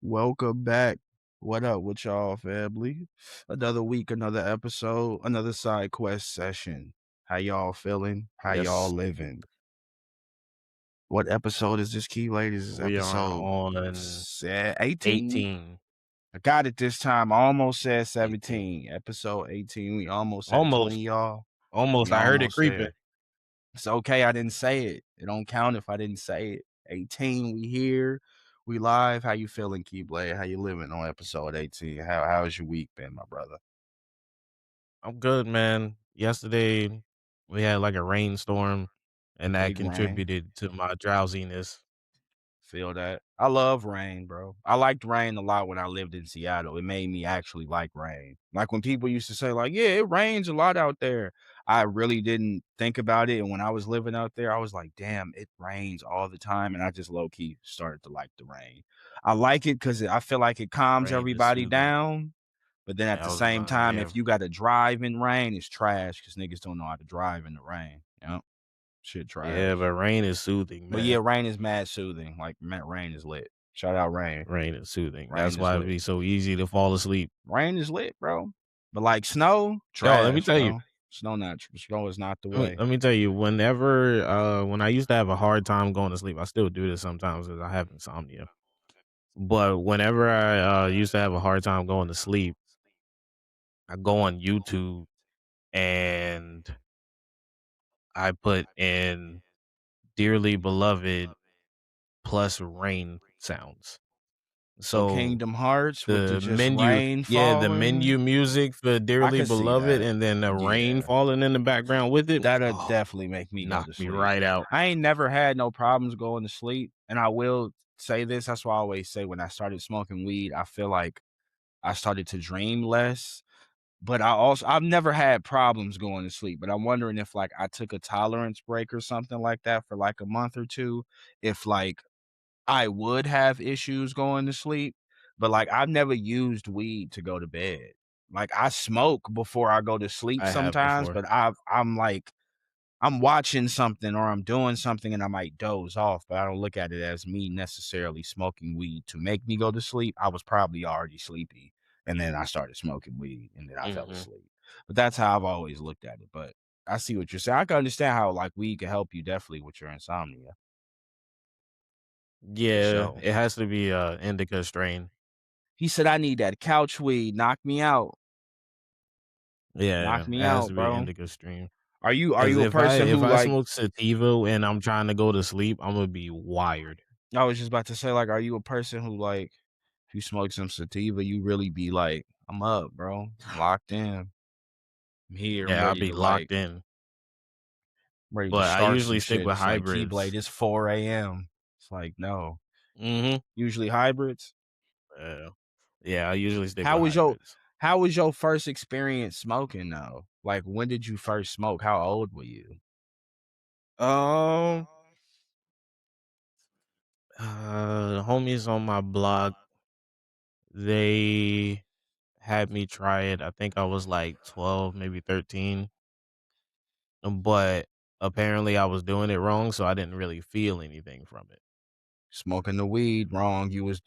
Welcome back. What up with y'all, family? Another week, another episode, another side quest session. How y'all feeling? How y'all Yes, living? What episode is this, key ladies? This is we are episode on 18. 18. I got it this time. I almost said 18. 17. Episode 18. We almost at 20, Almost, y'all. We almost. I heard it almost creeping. there. It's okay. I didn't say it. It don't count if I didn't say it. 18, we here. We live. How you feeling, Keyblade? How you living on episode 18? How's your week been, my brother? I'm good, man. Yesterday, we had like a rainstorm, and that Big rain. contributed to my drowsiness. Feel that. I love rain, bro. I liked rain a lot when I lived in Seattle. It made me actually like rain. Like when people used to say, like, yeah, it rains a lot out there. I really didn't think about it. And when I was living out there, I was like, damn, it rains all the time. And I just low key started to like the rain. I like it because I feel like it calms Rain is everybody soothing. down. But then at Yeah, I the was same about, time, yeah, if you got to drive in rain, it's trash because niggas don't know how to drive in the rain. You know, shit yeah, trash. but rain is soothing, But yeah, man. rain is mad soothing. Like, rain is lit. Shout out rain. Rain is soothing. Rain That's is why it'd lit. be so easy to fall asleep. Rain is lit, bro. But like snow, Yo, let me trash, tell you. bro. Snow is not the Let me, way. let me tell you, when I used to have a hard time going to sleep, I still do this sometimes because I have insomnia. But whenever I used to have a hard time going to sleep, I go on YouTube and I put in "Dearly Beloved" plus rain sounds. So So Kingdom Hearts with the the just menu, rain yeah, the falling. menu music for I "Dearly could see Beloved" that. and then the rain Yeah. falling in the background with it. That'll Oh, definitely make me go knock to me sleep. right out. I ain't never had no problems going to sleep. And I will say this. That's why I always say when I started smoking weed, I feel like I started to dream less. But I've never had problems going to sleep, but I'm wondering if, like, I took a tolerance break or something like that for, like, a month or 2, if, like, I would have issues going to sleep, but, like, I've never used weed to go to bed. Like, I smoke before I go to sleep I have sometimes, before. but I'm like I'm watching something or I'm doing something and I might doze off, but I don't look at it as me necessarily smoking weed to make me go to sleep. I was probably already sleepy and then I started smoking weed and then I fell Hmm. asleep. But that's how I've always looked at it. But I see what you're saying. I can understand how like weed can help you definitely with your insomnia for Yeah, sure. it has to be a indica strain. He said, I need that couch weed. Knock me out. Yeah, Knock it me has out, to be an bro. indica strain. Are Because you a if I person if who I like smoke sativa and I'm trying to go to sleep, I'm gonna be wired. I was just about to say, like, are you a person who like if you smoke some sativa, you really be like, I'm up, bro. I'm locked in. I'm here. Yeah, I'll be locked in. I'm ready to But I start some usually stick shit. with It's like Keyblade, hybrids. it's 4 a.m. It's like, no. Mhm. Usually hybrids. Yeah. Yeah, I usually stick How with was your hybrids. how was your first experience smoking though? Like when did you first smoke? How old were you? Um, homies on my block, they had me try it. I think I was like 12, maybe 13. But apparently I was doing it wrong, so I didn't really feel anything from it. Smoking the weed wrong. You was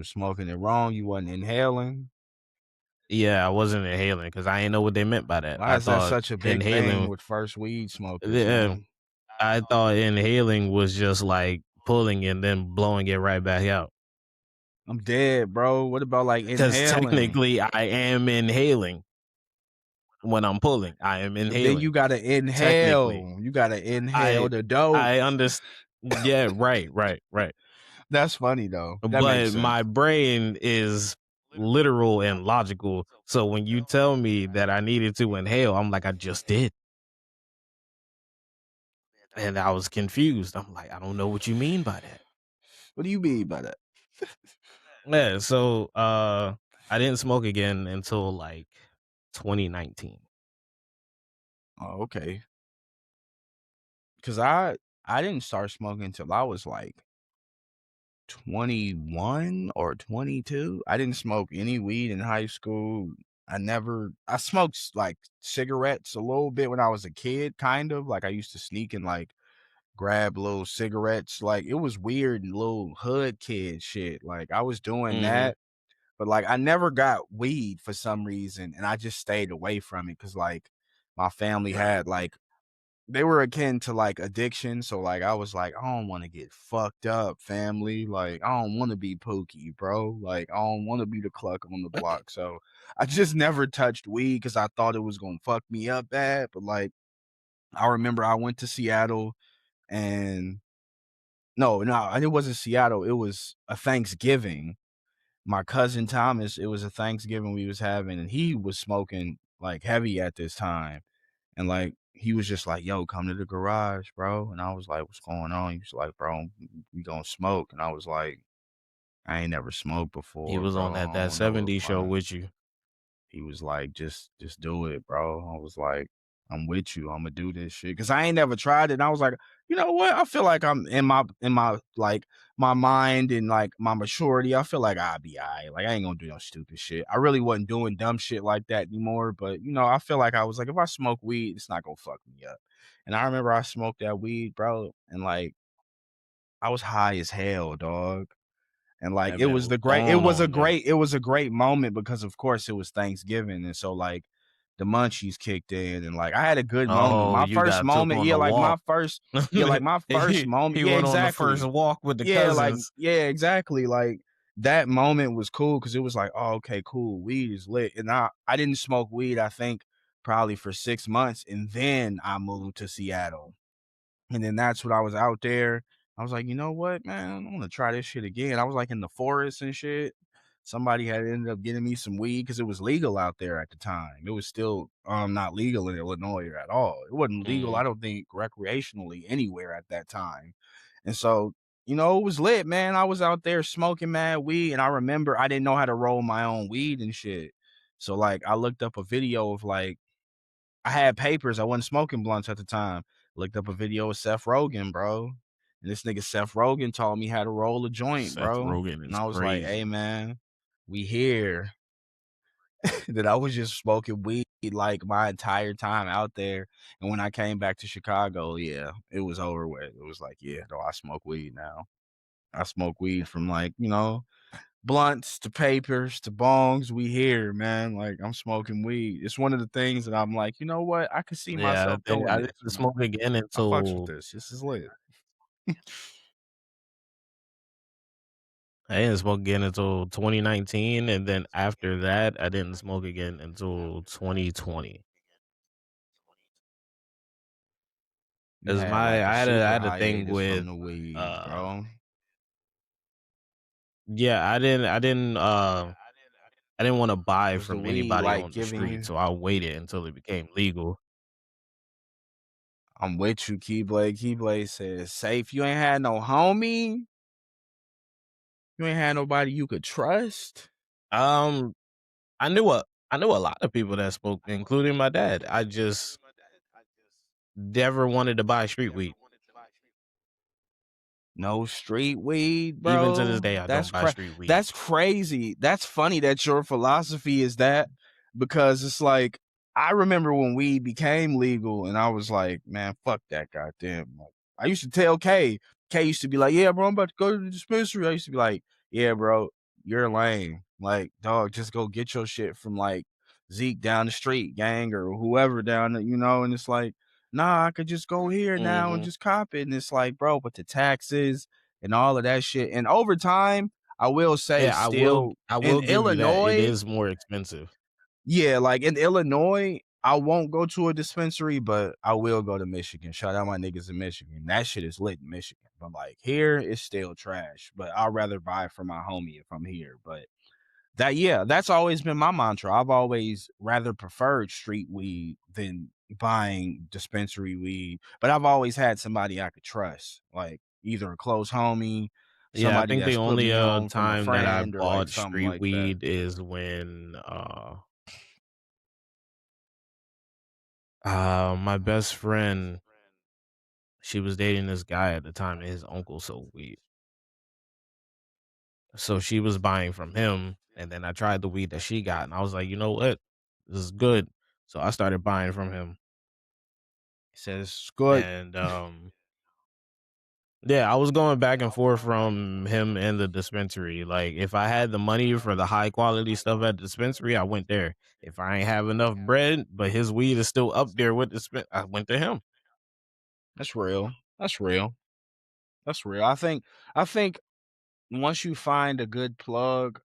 smoking it wrong. You wasn't inhaling. Yeah, I wasn't inhaling because I didn't know what they meant by that. Why I is that thought such a big thing inhaling with first weed smokers, the man? I thought inhaling was just like pulling and then blowing it right back out. I'm dead, bro. What about like Because inhaling? technically I am inhaling when I'm pulling. I am But then you inhaling. gotta Technically. inhale. You gotta inhale I the dope. I understand. Yeah, right, right, right. That's funny though. That makes But sense. my brain is literal and logical. So when you tell me that I needed to inhale, I'm like, I just did. And I was confused. I'm like, I don't know what you mean by that. What do you mean by that? Yeah, so I didn't smoke again until like 2019. Oh, okay. Cause I didn't start smoking until I was like 21 or 22. I didn't smoke any weed in high school. I smoked like cigarettes a little bit when I was a kid, kind of like I used to sneak and like grab little cigarettes. Like, it was weird and little hood kid shit. Like, I was doing Mhm. that, but, like, I never got weed for some reason, and I just stayed away from it because, like, my family had, like, they were akin to, like, addiction, so, like, I was like, "I don't wanna get fucked up, family, like, I don't wanna be Pookie, bro, like, I don't wanna be the cluck on the block," so, I just never touched weed because I thought it was gonna fuck me up bad, but, like, I remember I went to Seattle and no, it wasn't Seattle, it was a Thanksgiving. My cousin Thomas, it was a Thanksgiving we was having, and he was smoking, like, heavy at this time. And, like, he was just like, "Yo, come to the garage, bro." And I was like, "What's going on?" He was like, "Bro, we gonna smoke." And I was like, "I ain't never smoked He before, was on bro. that I that don't know if 70s show I." with you. He was like, "Just do it, bro." I was like, "I'm with you. Imma do this shit because I ain't never tried it, and I was like, "You know what? I feel like I'm in my, like, my mind and, like, my maturity, I feel like I'll be alright, like, I ain't gonna do no stupid shit." I really wasn't doing dumb shit like that anymore, but, I feel like I was like, "If I smoke weed, it's not gonna fuck me up." And I remember I smoked that weed, bro, and, like, I was high as hell, dog. And, like, That man was gone on you. it was a great moment because, of course, it was Thanksgiving, and so, like, the munchies kicked in, and, like, I had a good moment. Oh, My you first got took moment on yeah, the like, my walk. first yeah, like, my first moment He yeah, went on the first exactly. walk with the cousins. Yeah, exactly, like, that moment was cool because it was like, "Oh, okay, cool, weed is lit," and I didn't smoke weed, I think, probably for 6 months, and then I moved to Seattle. And then that's what I was out there. I was like, "You know what, man? I wanna try this shit again." I was, like, in the forest and shit. Somebody had ended up getting me some weed because it was legal out there at the time. It was still, not legal in Illinois at all. It wasn't legal, Mhm. I don't think, recreationally anywhere at that time. And so, it was lit, man. I was out there smoking mad weed, and I remember I didn't know how to roll my own weed and shit. So, like, I looked up a video of, like, I had papers, I wasn't smoking blunts at the time. Looked up a video of Seth Rogen, bro, and this nigga Seth Rogen taught me how to roll a joint, Seth bro, Rogen and is I was like, "Hey, crazy. man, we here." That I was just smoking weed, like, my entire time out there, and when I came back to Chicago, yeah, it was over with. It was like, "Yeah, no, I smoke weed now." I smoke weed from, like, blunts to papers to bongs, we here, man, like, I'm smoking weed. It's one of the things that I'm like, "You know what? I could see Yeah, myself doing I this, didn't smoke again I fucks with until this. This is lit." I didn't smoke again until 2019, and then after that, I didn't smoke again until 2020. You 'Cause had, like, a I super had a thing hiatus with, from the weed, uh bro. yeah, I didn't wanna buy Was the from weed, anybody like, on the giving street, you so I waited until it became legal. I'm with you, Keyblade. Keyblade says, "Safe, you ain't had no homie? You ain't had nobody you could trust?" Um, I knew a lot of people that smoked, including my dad. I just never wanted to buy street weed. No street weed, Even to this bro? day, I don't buy street weed. That's crazy. That's funny that your philosophy is that because it's like I remember when weed became legal and I was like, "Man, fuck that goddamn." Like, I used to tell K. K used to be like, "Yeah, bro, I'm about to go to the dispensary." I used to be like, "Yeah, bro, you're lame. Like, dog, just go get your shit from like Zeke down the street, gang, or whoever down the, and it's like, nah, I could just go here now and Mhm. just cop it. And it's like, bro, but the taxes and all of that shit. And over time, I will say Yeah, still I in will give you that. It Illinois, is more expensive. yeah, like in Illinois, I won't go to a dispensary, but I will go to Michigan. Shout out my niggas in Michigan. That shit is lit in Michigan. But like here, it's still trash. But I'd rather buy it from my homie if I'm here. But yeah, that's always been my mantra. I've always rather preferred street weed than buying dispensary weed, but I've always had somebody I could trust, like either a close homie, Yeah, I somebody think the that's put only, me on from a time that I friend or like bought something street like that. weed is when, my best friend, she was dating this guy at the time, and his uncle sold weed. So she was buying from him, and then I tried the weed that she got, and I was like, "You know what? This is good." So I started buying from him, He says, "Good." and, Yeah, I was going back and forth from him and the dispensary. Like, if I had the money for the high quality stuff at the dispensary, I went there. If I ain't have enough bread, but his weed is still up there with I went to him. That's real. That's real. That's real. I think once you find a good plug,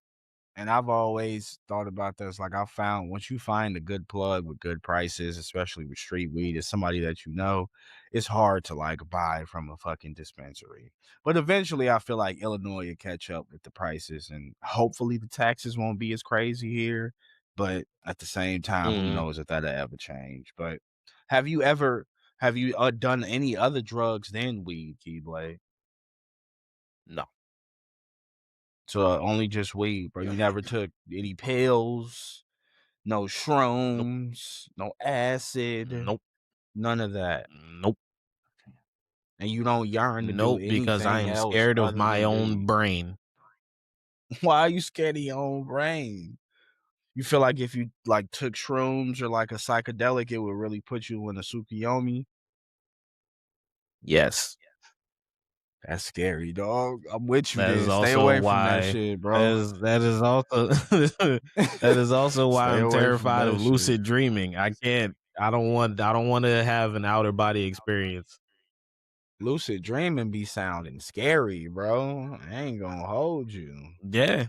and I've always thought about this, like I found once you find a good plug with good prices, especially with street weed, it's somebody that you know, it's hard to like buy from a fucking dispensary. But eventually I feel like Illinois will catch up with the prices and hopefully the taxes won't be as crazy here. But at the same time, who Mhm. knows if that'll ever change. But have you ever have you done any other drugs than weed, Keyblade? No. So only just weed, bro. You never took any pills, no Nope. shrooms, no acid, Nope. none of that. Nope. And you don't yearn to do Nope, because I anything am else scared of other my than own weed. brain. Why are you scared of your own brain? You feel like if you like took shrooms or like a psychedelic, it would really put you in a Tsukuyomi? Yes. That's scary, dog. I'm with you That is then. Stay also away from that why shit, that bro. is also that is also why Stay I'm away from terrified of that shit. lucid dreaming. I don't wanna have an outer body experience. Lucid dreaming be sounding scary, bro. I ain't gonna hold you. Yeah.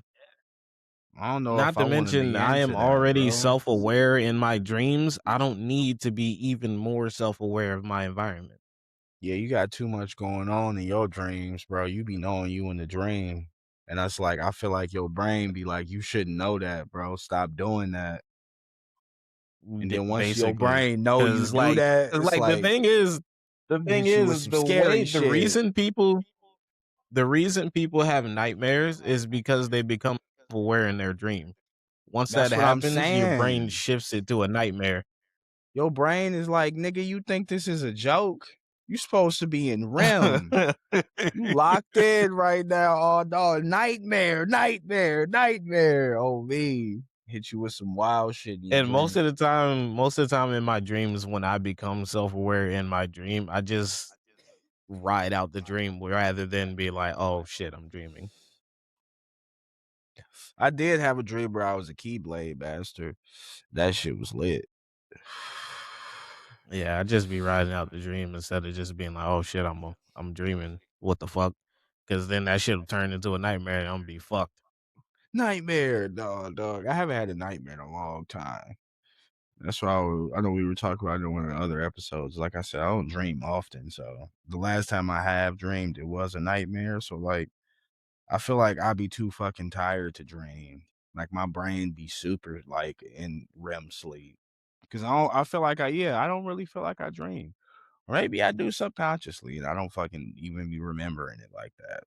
I don't know if Not I to wanna mention be I am into that, already bro. self-aware in my dreams. I don't need to be even more self-aware of my environment. Yeah, you got too much going on in your dreams, bro. You be knowing you in the dream. And that's like, I feel like your brain be like, you shouldn't know that, bro. Stop doing that. And then once your Basically, brain know you because do that, cause it's like, like the thing hit you with is, some scary shit. the reason people have nightmares is because they become aware in their dream. Once that That's what I'm happens, your brain saying. shifts it to a nightmare. Your brain is like, nigga, you think this is a joke? You supposed to be in REM. You locked in right now. Oh no, nightmare, nightmare, nightmare. Oh me. Hit you with some wild shit in your And dream. most of the time in my dreams, when I become self-aware in my dream, I just ride out the dream rather than be like, "Oh shit, I'm dreaming." I did have a dream where I was a Keyblade master. That shit was lit. Yeah, I just be riding out the dream instead of just being like, "Oh shit, I'm dreaming. What the fuck?" Because then that shit'll turn into a nightmare and I'm be fucked. Nightmare, dog. I haven't had a nightmare in a long time. That's why I know we were talking about it in one of the other episodes. Like I said, I don't dream often. So the last time I have dreamed, it was a nightmare. So like I feel like I'd be too fucking tired to dream. Like my brain be super like in REM sleep. Cause I feel like I don't really feel like I dream. Or maybe I do subconsciously and I don't fucking even be remembering it like that.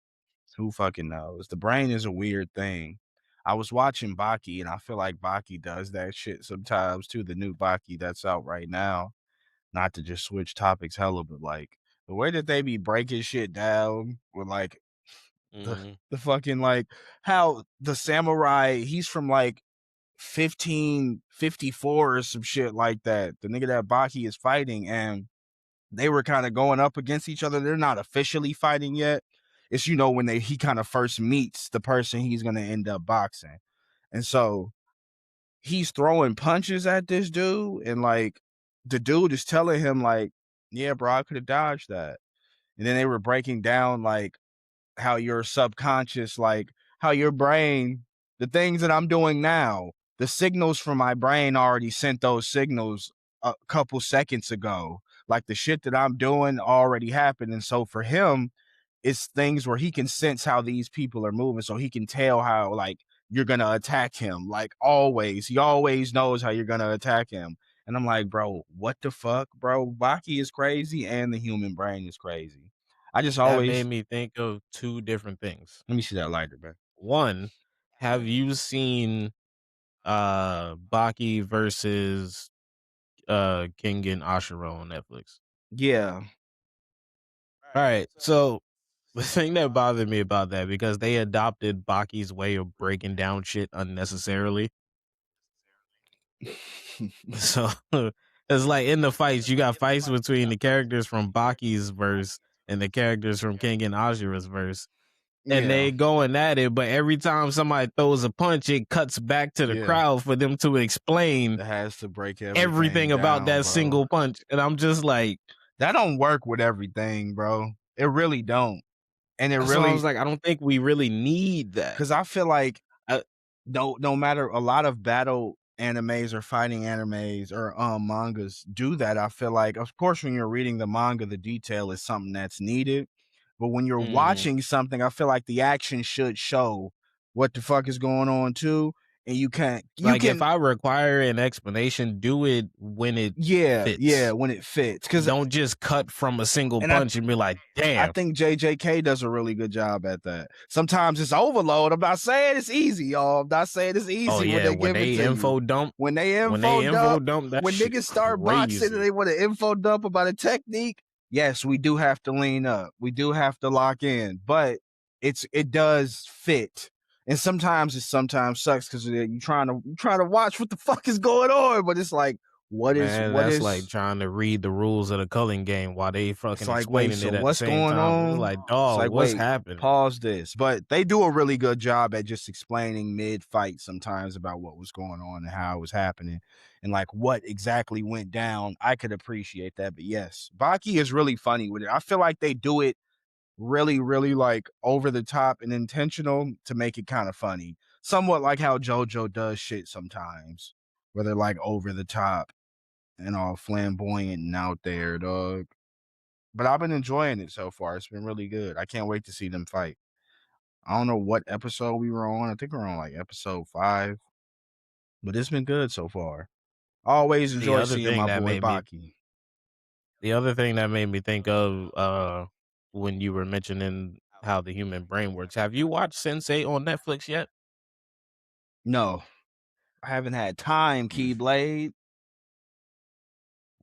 Who fucking knows? The brain is a weird thing. I was watching Baki and I feel like Baki does that shit sometimes too. The new Baki that's out right now. Not to just switch topics hella, but like the way that they be breaking shit down with like the Mhm. the fucking like how the samurai he's from like 1554 or some shit like that. The nigga that Baki is fighting and they were kind of going up against each other. They're not officially fighting yet. It's when he kind of first meets the person he's gonna end up boxing. And so he's throwing punches at this dude, and like the dude is telling him, like, yeah, bro, I could have dodged that. And then they were breaking down like how your subconscious, like how your brain, the things that I'm doing now, the signals from my brain already sent those signals a couple seconds ago. Like the shit that I'm doing already happened. And so for him, it's things where he can sense how these people are moving. So he can tell how like you're gonna attack him. Like always. He always knows how you're gonna attack him. And I'm like, bro, what the fuck, bro? Baki is crazy and the human brain is crazy. I just That made always me think of 2 different things. let me see that lighter, man. 1, have you seen, Baki versus, Kengan Ashura on Netflix? Yeah. Alright, so the thing that bothered me about that, because they adopted Baki's way of breaking down shit unnecessarily. So, it's like in the fights, you got fights between the characters from Baki's verse, and the characters from King and Ashura's verse. And Yeah, they going at it, but every time somebody throws a punch, it cuts back to the yeah. crowd for them to explain It has to break everything everything about down, that bro. single punch. And I'm just like, That don't work with everything, bro. It really don't. And it so I was really, like, I don't think we really need that. because I feel like Uh, no matter, a lot of battle animes or fighting animes or mangas do that. I feel like, of course, when you're reading the manga, the detail is something that's needed. But when you're mhm. watching something, I feel like the action should show what the fuck is going on too. And you Like if can I require an explanation, do it when it yeah, fits. when it fits. Cause Don't just cut from a single and punch and be like, I damn. think JJK does a really good job at that. Sometimes it's overload. I'm not saying it's easy, y'all. I'm not saying it's Oh easy when yeah, they give it to you. when they info Dump, dump, that when shit niggas start boxing and crazy. they want to info dump about a technique, yes, we do have to lean up. We do have to lock in, but it does fit. And sometimes it sometimes sucks because you trying to watch what the fuck is going on, but it's like Man, what that's like is trying to read the rules of the culling game while they it's fucking like, wait, explaining so it at the what's same going time. It's on? like, It's dog, like, what's wait, happening? pause this. But they do a really good job at just explaining mid fight sometimes about what was going on and how it was happening and like what exactly went down. I could appreciate that. But yes, Baki is really funny with it. I feel like they do it really, really like over the top and intentional to make it kind of funny. Somewhat like how JoJo does shit sometimes, where they're like over the top and all flamboyant and out there, dog. But I've been enjoying it so far. It's been really good. I can't wait to see them fight. I don't know what episode we were on. I think we're on like episode 5, but it's been good so far. I always The enjoy other seeing thing my that boy made me Baki. the other thing that made me think of when you were mentioning how the human brain works. Have you watched Sensei on Netflix yet? No, I haven't had time, Mm. Keyblade.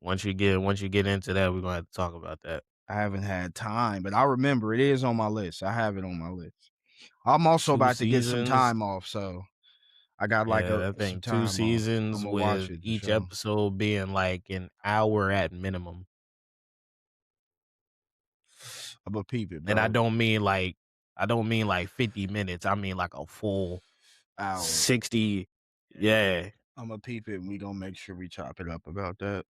Once you get into that, we're gonna have to talk about that. I haven't had time, but I remember it is on my list. I have it on my list. I'm also Two about to get some seasons. time off, so I got like Yeah, a that some thing. Two time off. I'm seasons gonna watch with it for each sure. episode being like an hour at minimum. I'm gonna peep it, And bro. I don't mean like 50 minutes. I mean like a full Hour. 60. Yeah. I'm gonna peep it, and we gonna make sure we chop it up about that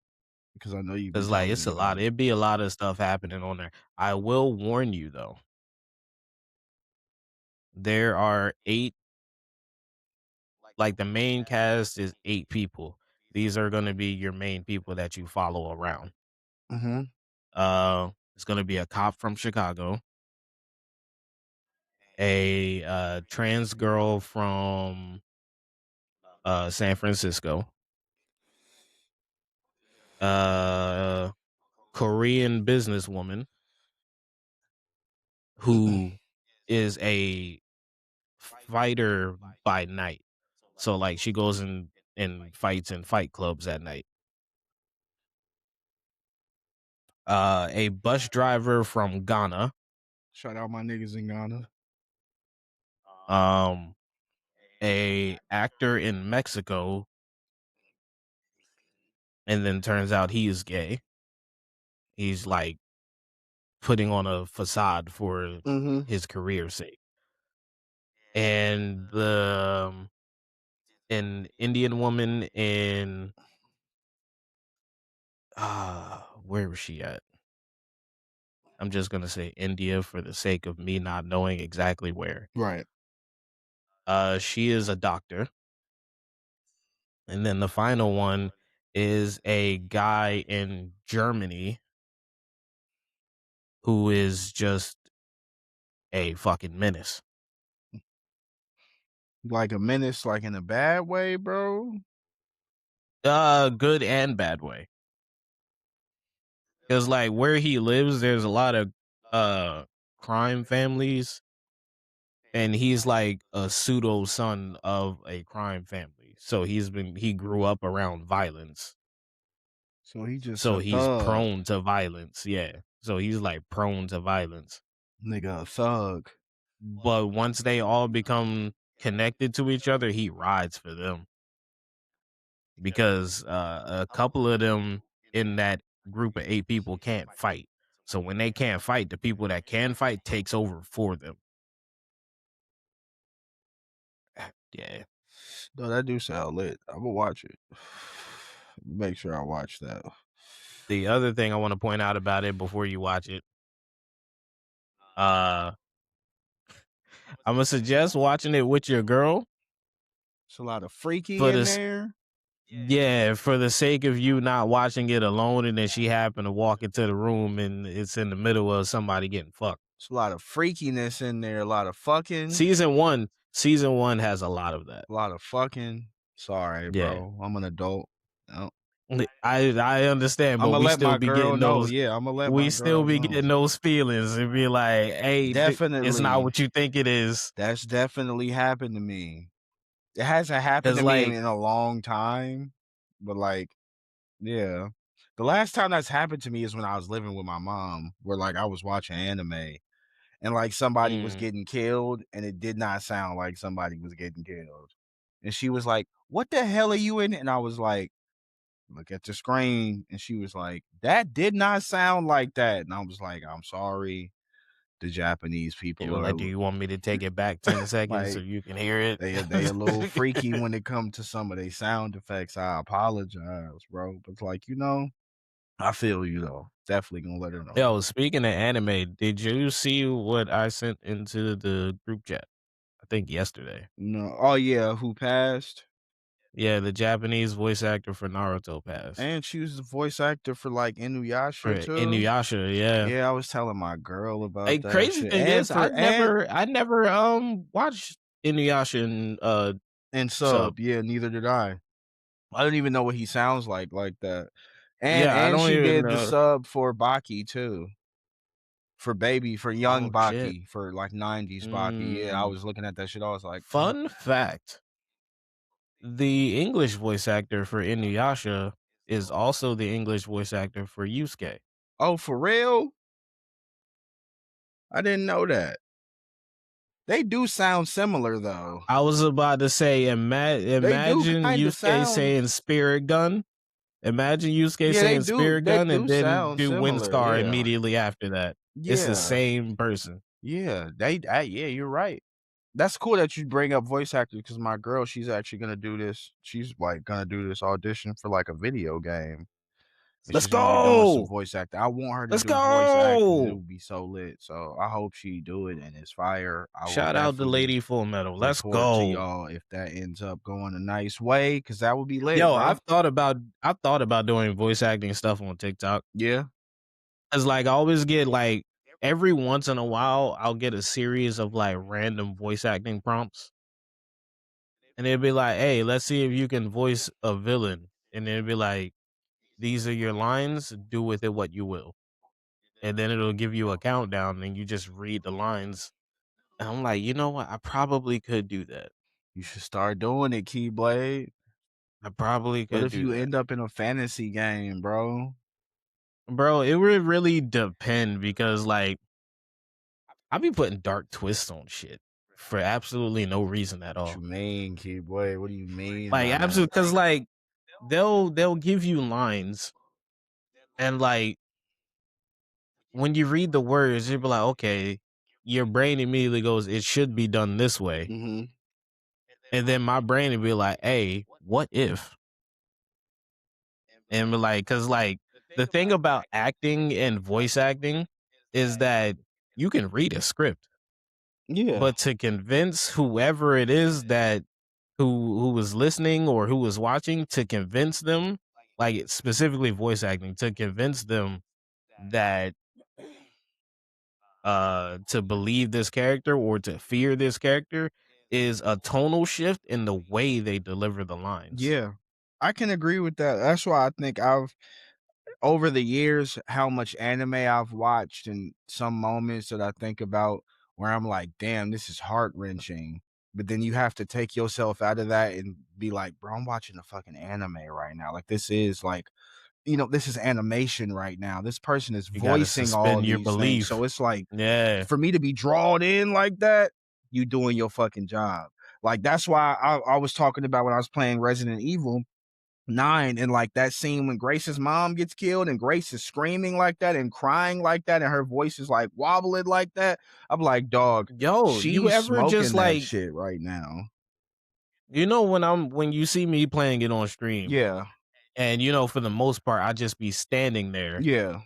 because I know you've been Cause like telling it's me a about lot. it. It'd be a lot of stuff happening on there. I will warn you though. There are 8, like the main cast is 8 people. These are gonna be your main people that you follow around. Mm-hmm. It's gonna be a cop from Chicago, a trans girl from San Francisco, uh Korean businesswoman who is a fighter by night. So like she goes and fights in fight clubs at night. A bus driver from Ghana, Shout out my niggas in Ghana. um, a actor in Mexico, and then turns out he is gay. He's like putting on a facade for Mm-hmm. his career's sake. And an Indian woman in where was she at? I'm just gonna say India for the sake of me not knowing exactly where. Right. She is a doctor, and then the final one is a guy in Germany who is just a fucking menace. Like a menace, like in a bad way, bro. Good and bad way. Cause like where he lives, there's a lot of uh crime families, and he's like a pseudo son of a crime family. So he grew up around violence. So he just So a he's thug, prone to violence. Yeah. So he's like prone to violence. nigga, a thug. But once they all become connected to each other, he rides for them because a couple of them in that group of 8 people can't fight. So when they can't fight, the people that can fight takes over for them. Yeah. No, that do sound lit. Imma watch it. Make sure I watch that. The other thing I want to point out about it before you watch it, uh, I'm gonna suggest watching it with your girl It's a lot of freaky for in this. there. Yeah, for the sake of you not watching it alone, and then she happened to walk into the room and it's in the middle of somebody getting fucked. It's a lot of freakiness in there, a lot of fucking, Season one has a lot of that. a lot of fucking. Sorry, Yeah. bro. I'm an adult. No. I understand, but Imma we let still my be girl getting know. those Yeah, Imma let we my still girl be know. getting those feelings and be like, "Hey, it's not Definitely. what you think it is." That's definitely happened to me. It hasn't happened Cause to me in like, a long time, but, like, yeah. The last time that's happened to me is when I was living with my mom, where, like, I was watching anime and, like, somebody was mm, getting killed, and it did not sound like somebody was getting killed. And she was like, "What the hell are you in?" And I was like, "Look at the screen." And she was like, "That did not sound like that." And I was like, "I'm sorry. The Japanese you people were are like, "Do you want me to take it back 10 seconds so like, you can hear it?" they a little freaky when it comes to some of their sound effects. I apologize, bro. But, like, I feel you, though. Definitely gonna let her know. Yo, speaking of anime, did you see what I sent into the group chat? I think yesterday. No. Oh, yeah, who passed? Yeah, the Japanese voice actor for Naruto passed. And she was the voice actor for, like, For Inuyasha, too. Inuyasha, yeah. Yeah, I was telling my girl about Like, that crazy shit. thing And is for and I never, watched Inuyasha in, and sub. sub, yeah, neither did I. I don't even know what he sounds like that. And Yeah, I and don't she even did the know. sub for Baki too, for young Oh, shit. Baki, for, like, 90s Baki. Yeah, I Mm. was looking at that shit, I was like, "Mm." Fun fact, the English voice actor for Inuyasha is also the English voice actor for Yusuke. Oh, for real? I didn't know that. They do sound similar, though. I was about to say, They do imagine kinda Yusuke sound. saying "Spirit Gun." Imagine Yusuke Yeah, saying "Spirit they Gun" and do then sound do similar, "Windstar" yeah. immediately after that. It's the Yeah, same person. yeah, yeah, you're right. That's cool that you bring up voice actors because my girl, she's actually gonna do this. She's like gonna do this audition for like a video game, and Let's she's gonna be doing some go! voice acting. I want her to Let's do voice acting. It go! would be so lit. So I hope she do it and it's fire. I will Shout out to definitely Lady Full Metal. Let's report to go. y'all if that ends up going a nice way, because that would be lit, Yo, bro. I've thought about doing voice acting stuff on TikTok. Yeah, 'Cause, like, I always get, like, every once in a while, I'll get a series of, like, random voice acting prompts, and it'd be like, "Hey, let's see if you can voice a villain," and it'd be like, "These are your lines, do with it what you will." And then it'll give you a countdown, and you just read the lines, and I'm like, "You know what? I probably could do that. you should start doing it, Keyblade. I probably What could if do you that." end up in a fantasy game, bro? Bro, it would really depend because, like, I be putting dark twists on shit for absolutely no reason at What you all. mean, Keyblade? What do you mean Like, by absolutely, that? because like, they'll give you lines, and, like, when you read the words, you'll be like, "Okay," your brain immediately goes, "It should be done this way," Mhm. and then my brain will be like, "Hey, what if?" And be like, because like, the thing about acting and voice acting is that you can read a script, Yeah. but to convince whoever it is that who was listening or who was watching, to convince them, like, specifically voice acting, to convince them that to believe this character or to fear this character is a tonal shift in the way they deliver the lines. Yeah. I can agree with that. That's why I think I've over the years, how much anime I've watched and some moments that I think about where I'm like, "Damn, this is heart-wrenching." But then you have to take yourself out of that and be like, "Bro, I'm watching a fucking anime right now." Like, this is like, this is animation right now. This person is You gotta voicing all suspend your these things. So belief. it's like, Yeah. for me to be drawn in like that, you doing your fucking job. Like, that's why I was talking about when I was playing Resident Evil. 9, and like that scene when Grace's mom gets killed and Grace is screaming like that and crying like that and her voice is like wobbling like that. I'm like, dog, Yo, you she's ever just smoking that like, shit right now. when you see me playing it on stream, Yeah. and for the most part, I just be standing there. Yeah.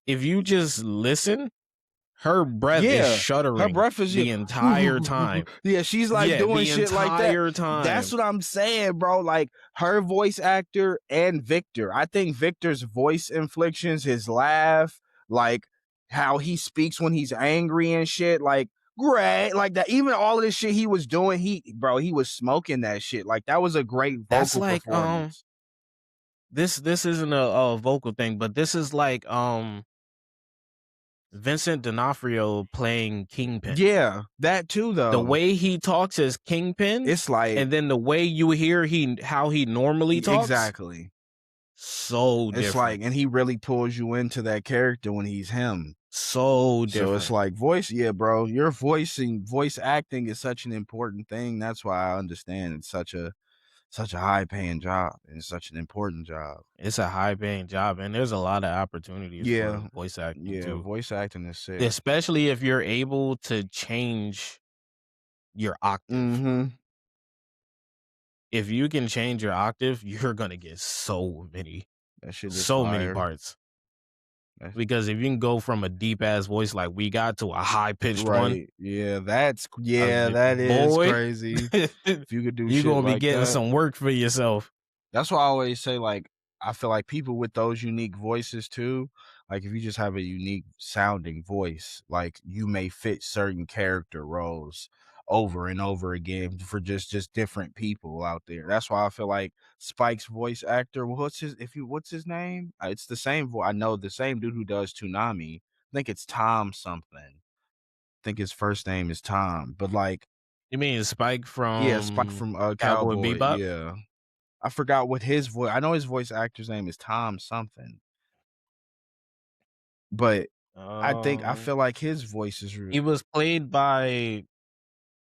If you just listen, her breath is Yeah. Her shuddering breath is the just entire time. yeah, she's like Yeah, doing the shit like that. entire That's time. what I'm saying, bro. Like her voice actor and Victor. I think Victor's voice inflections, his laugh, like how he speaks when he's angry and shit, like great, like that. Even all of this shit he was doing, he was smoking that shit. Like that was a great That's vocal like performance. this isn't a vocal thing, but this is like Vincent D'Onofrio playing Kingpin. Yeah, that too The though. way he talks as Kingpin, It's like and then the way you hear how he normally talks, exactly. so It's different. like, and he really pulls you into that character when he's him. So So it's different. like voice, yeah, bro. Your voicing, voice acting is such an important thing. That's why I understand it's such a high paying job and it's such an important job. It's a high paying job, and there's a lot of opportunities for Yeah, voice acting yeah. too. Voice acting is sick. Especially if you're able to change your octave. Mm-hmm. If you can change your octave, you're gonna get That shit is so many fire. parts. That's Because if you can go from a deep ass voice like we got to a high pitched one, right. Yeah, that is boy, crazy. If you could do you're shit gonna be like getting that. some work for yourself. That's why I always say, like, I feel like people with those unique voices too, like if you just have a unique sounding voice, like you may fit certain character roles over and over again for just different people out there. That's why I feel like Spike's voice actor, what's his name? It's the same voice. I know the same dude who does Toonami. I think it's Tom something. I think his first name is Tom, but like, You mean Spike yeah, Spike from from Cowboy Cowboy. Bebop? Yeah. I forgot what his voice. I know his voice actor's name is Tom something, but I Um, feel like his voice is he was played by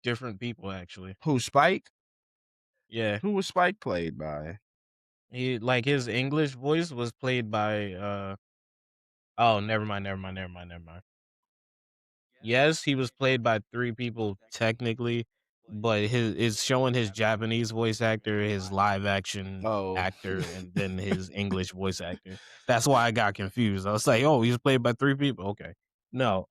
different people actually. who Spike? Yeah, Who was Spike played by? he like his English voice was played by oh, never mind. Yes, he was played by 3 people technically, but his it's showing his Japanese voice actor, his live action Oh, actor, and then his English voice actor. That's why I got confused. I was like, "Oh, he was played by 3 people." Okay. No,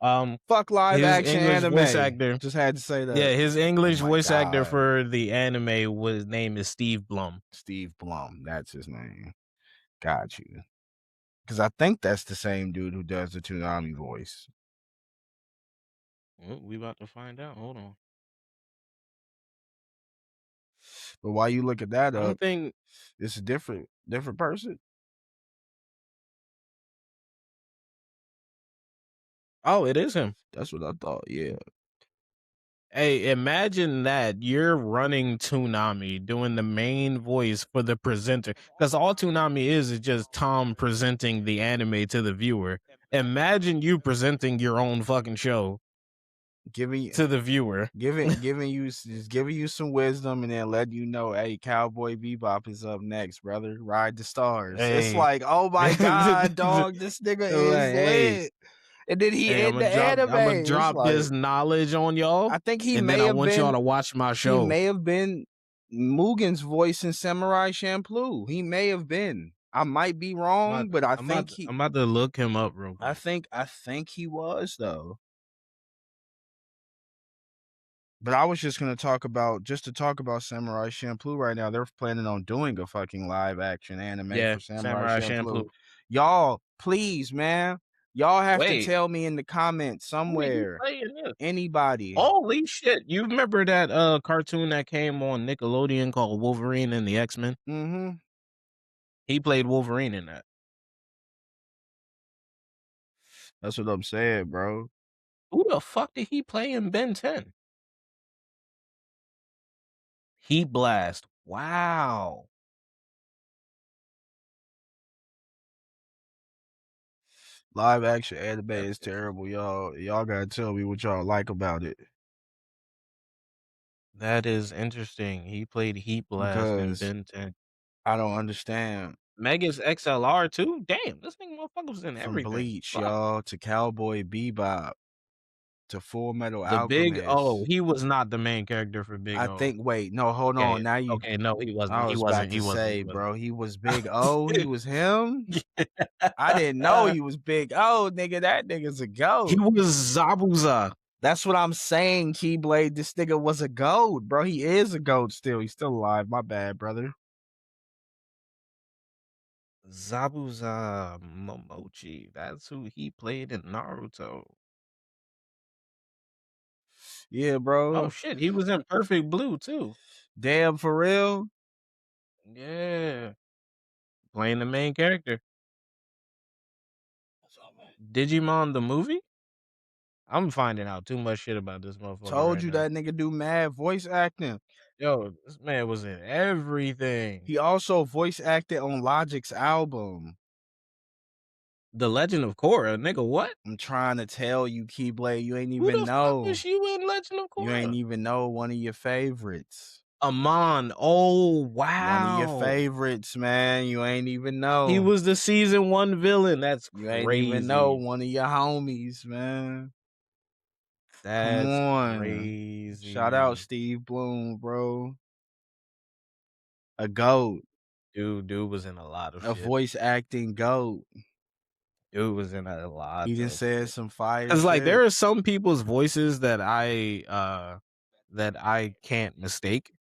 fuck live his action English voice anime. actor, Just had to say yeah, that. his Oh English my voice actor god, for the anime was name is Steve Blum. Steve Blum. That's his name. Got you. Because I think that's the same dude who does the Toonami voice. Well, we about to find out. Hold on. But while you look at that I don't up, think. it's a different person. Oh, it is him. That's what I thought. Yeah. Hey, imagine that you're running Toonami, doing the main voice for the presenter. Because all Toonami is just Tom presenting the anime to the viewer. Imagine you presenting your own fucking show Giving to the viewer. giving you some wisdom and then letting you know, hey, Cowboy Bebop is up next, brother. Ride the stars. It's Hey. like, oh my god, dog, this nigga is Like, hey, lit. And then he hey, in the anime. I'm gonna It's drop this like knowledge on y'all, I think and then I want y'all to watch my he show. may have been Mugen's voice in Samurai Champloo. He may have been. I might be wrong, but I'm about to look him up real quick. I think he was though. But I was just gonna talk about Samurai Champloo right now. They're planning on doing a fucking live action anime Yeah, for Samurai Samurai Champloo. Champloo. Y'all, please, man. Y'all have to Wait, tell me in the comments who did he somewhere. play in this? Anybody. Holy shit. You remember that cartoon that came on Nickelodeon called Wolverine and the X-Men? Mm-hmm. He played Wolverine in that. That's what I'm saying, bro. Who the fuck did he play in Ben 10? Heat Blast. Wow. Live action anime That's is interesting. terrible, y'all. Y'all gotta tell me what y'all like about it. That is interesting. He played Heat Blast in Because Ben 10. I don't understand. Megas XLR too? Damn, this nigga motherfucker was in From everything. Bleach, Fuck. y'all, to Cowboy Bebop, to Full Metal The Big O, Alchemist. he was not the main character for Big I O. think wait, no, hold Okay, on, now you okay, no, he wasn't, I he was about wasn't, to he wasn't, he say, wasn't. bro, he was Big O, he was him? I didn't know he was Big O, nigga, that nigga's a He GOAT. was Zabuza. That's what I'm saying, Keyblade, this nigga was a GOAT, bro, he is a GOAT still, he's still alive, my bad, brother. Zabuza Momochi. That's who he played in Naruto. Yeah, Oh bro. shit, he was in Perfect Blue too. Damn, for real? Yeah, playing the main character. Digimon the movie? I'm finding out too much shit about this motherfucker Told right you now. that nigga do mad voice acting. Yo, this man was in everything. He also voice acted on Logic's album. The Legend of Korra, nigga, what? I'm trying to tell you, Keyblade, you ain't Who even the fuck know. was you in Legend of You ain't Korra? even know one of your favorites. Amon. Oh One of your wow. favorites, man. You ain't even He know. was the season 1 villain. That's You ain't even know crazy. one of your homies, man. Come That's on. Shout out crazy. Steve Bloom, bro. A GOAT. Dude was in a lot of A shit. voice acting GOAT. Dude was in a He lot done of said shit. some fire 'Cause, like, there shit. are some people's voices that I can't mistake,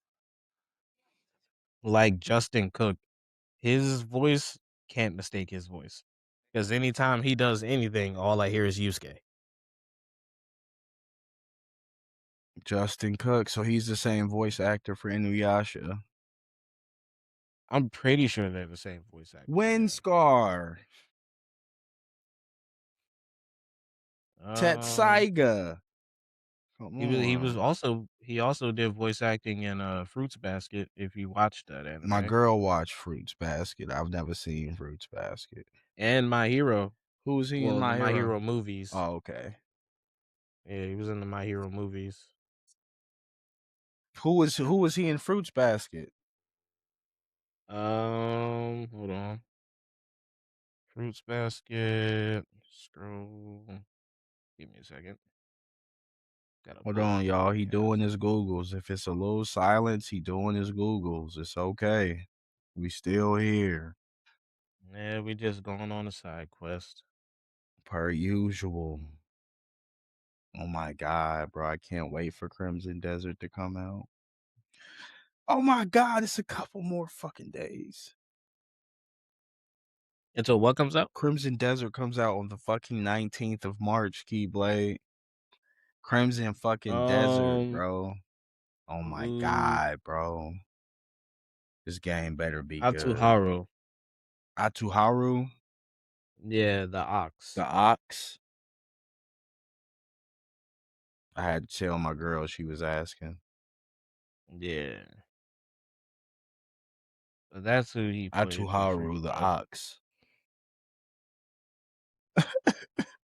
like Justin Cook. His voice, can't mistake his voice. Because anytime he does anything, all I hear is Yusuke. Justin Cook. So he's the same voice actor for Inuyasha. I'm pretty sure they're the same voice actor, yeah. Windscar. Um, Tetsaiga. Come on. he also did voice acting in, Fruits Basket, if you watched that My anime, girl watched Fruits Basket. I've never seen Fruits Basket. and My Hero. Who was he in Well, the My My Hero? Hero movies. Oh, okay. Yeah, he was in the My Hero movies. Who was he in Fruits Basket? Hold on. Fruits Basket. Scroll. Give me a second. Gotta Hold pull on, up the y'all. movie He doing cast. his Googles. If it's a little silence, he doing his Googles. It's okay. We still here. Yeah, we just going on a side quest. Per usual. Oh my god, bro. I can't wait for Crimson Desert to come out. Oh my god, it's a couple more fucking days. Until what comes out? Crimson Desert comes out on the fucking 19th of March, Keyblade. Crimson fucking Desert, Um, bro. Oh my Blue god, bro. This game better be good. Atsuharu. Atuharu, Yeah, the the Ox. ox. I had to tell my girl, she was asking. Yeah. So that's who he played for Fruits Atuharu, the Basket. ox.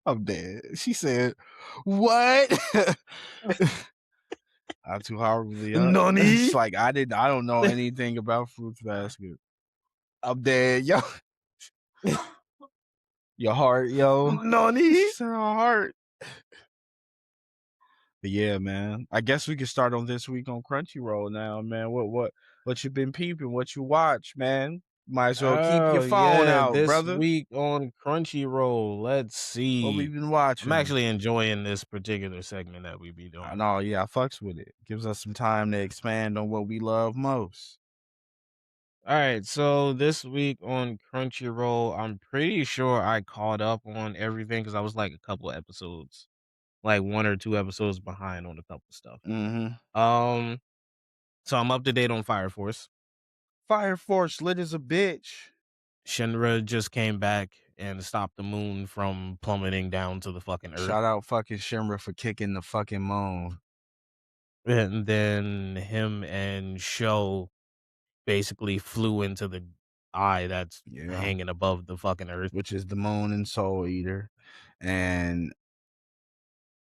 I'm dead. She said, "What?" Atuharu, the it's Nani? like I don't know anything about Fruits Basket. I'm dead, yo. Your heart, yo. Nani? She said her heart. But yeah, man. I guess we can start on this week on Crunchyroll now, man. What you been peeping? What you watch, man? Might as well keep your Oh phone yeah, out, this brother. week on Crunchyroll. Let's What we see. been I'm watching? actually enjoying this particular segment that we be I doing. know, yeah, I fucks with it. Gives us some time to expand on what we love most. All right, so this week on Crunchyroll, I'm pretty sure I caught up on everything because I was like a couple episodes, like 1 or 2 episodes behind on a couple stuff. Mm-hmm. Um, so I'm up to date on Fire Force. Fire Force lit as a bitch. Shinra just came back and stopped the moon from plummeting down to the fucking earth. Shout out fucking Shimra for kicking the fucking moon. And then him and Sho basically flew into the eye that's Yeah. hanging above the fucking earth. Which is the moon and Soul Eater. And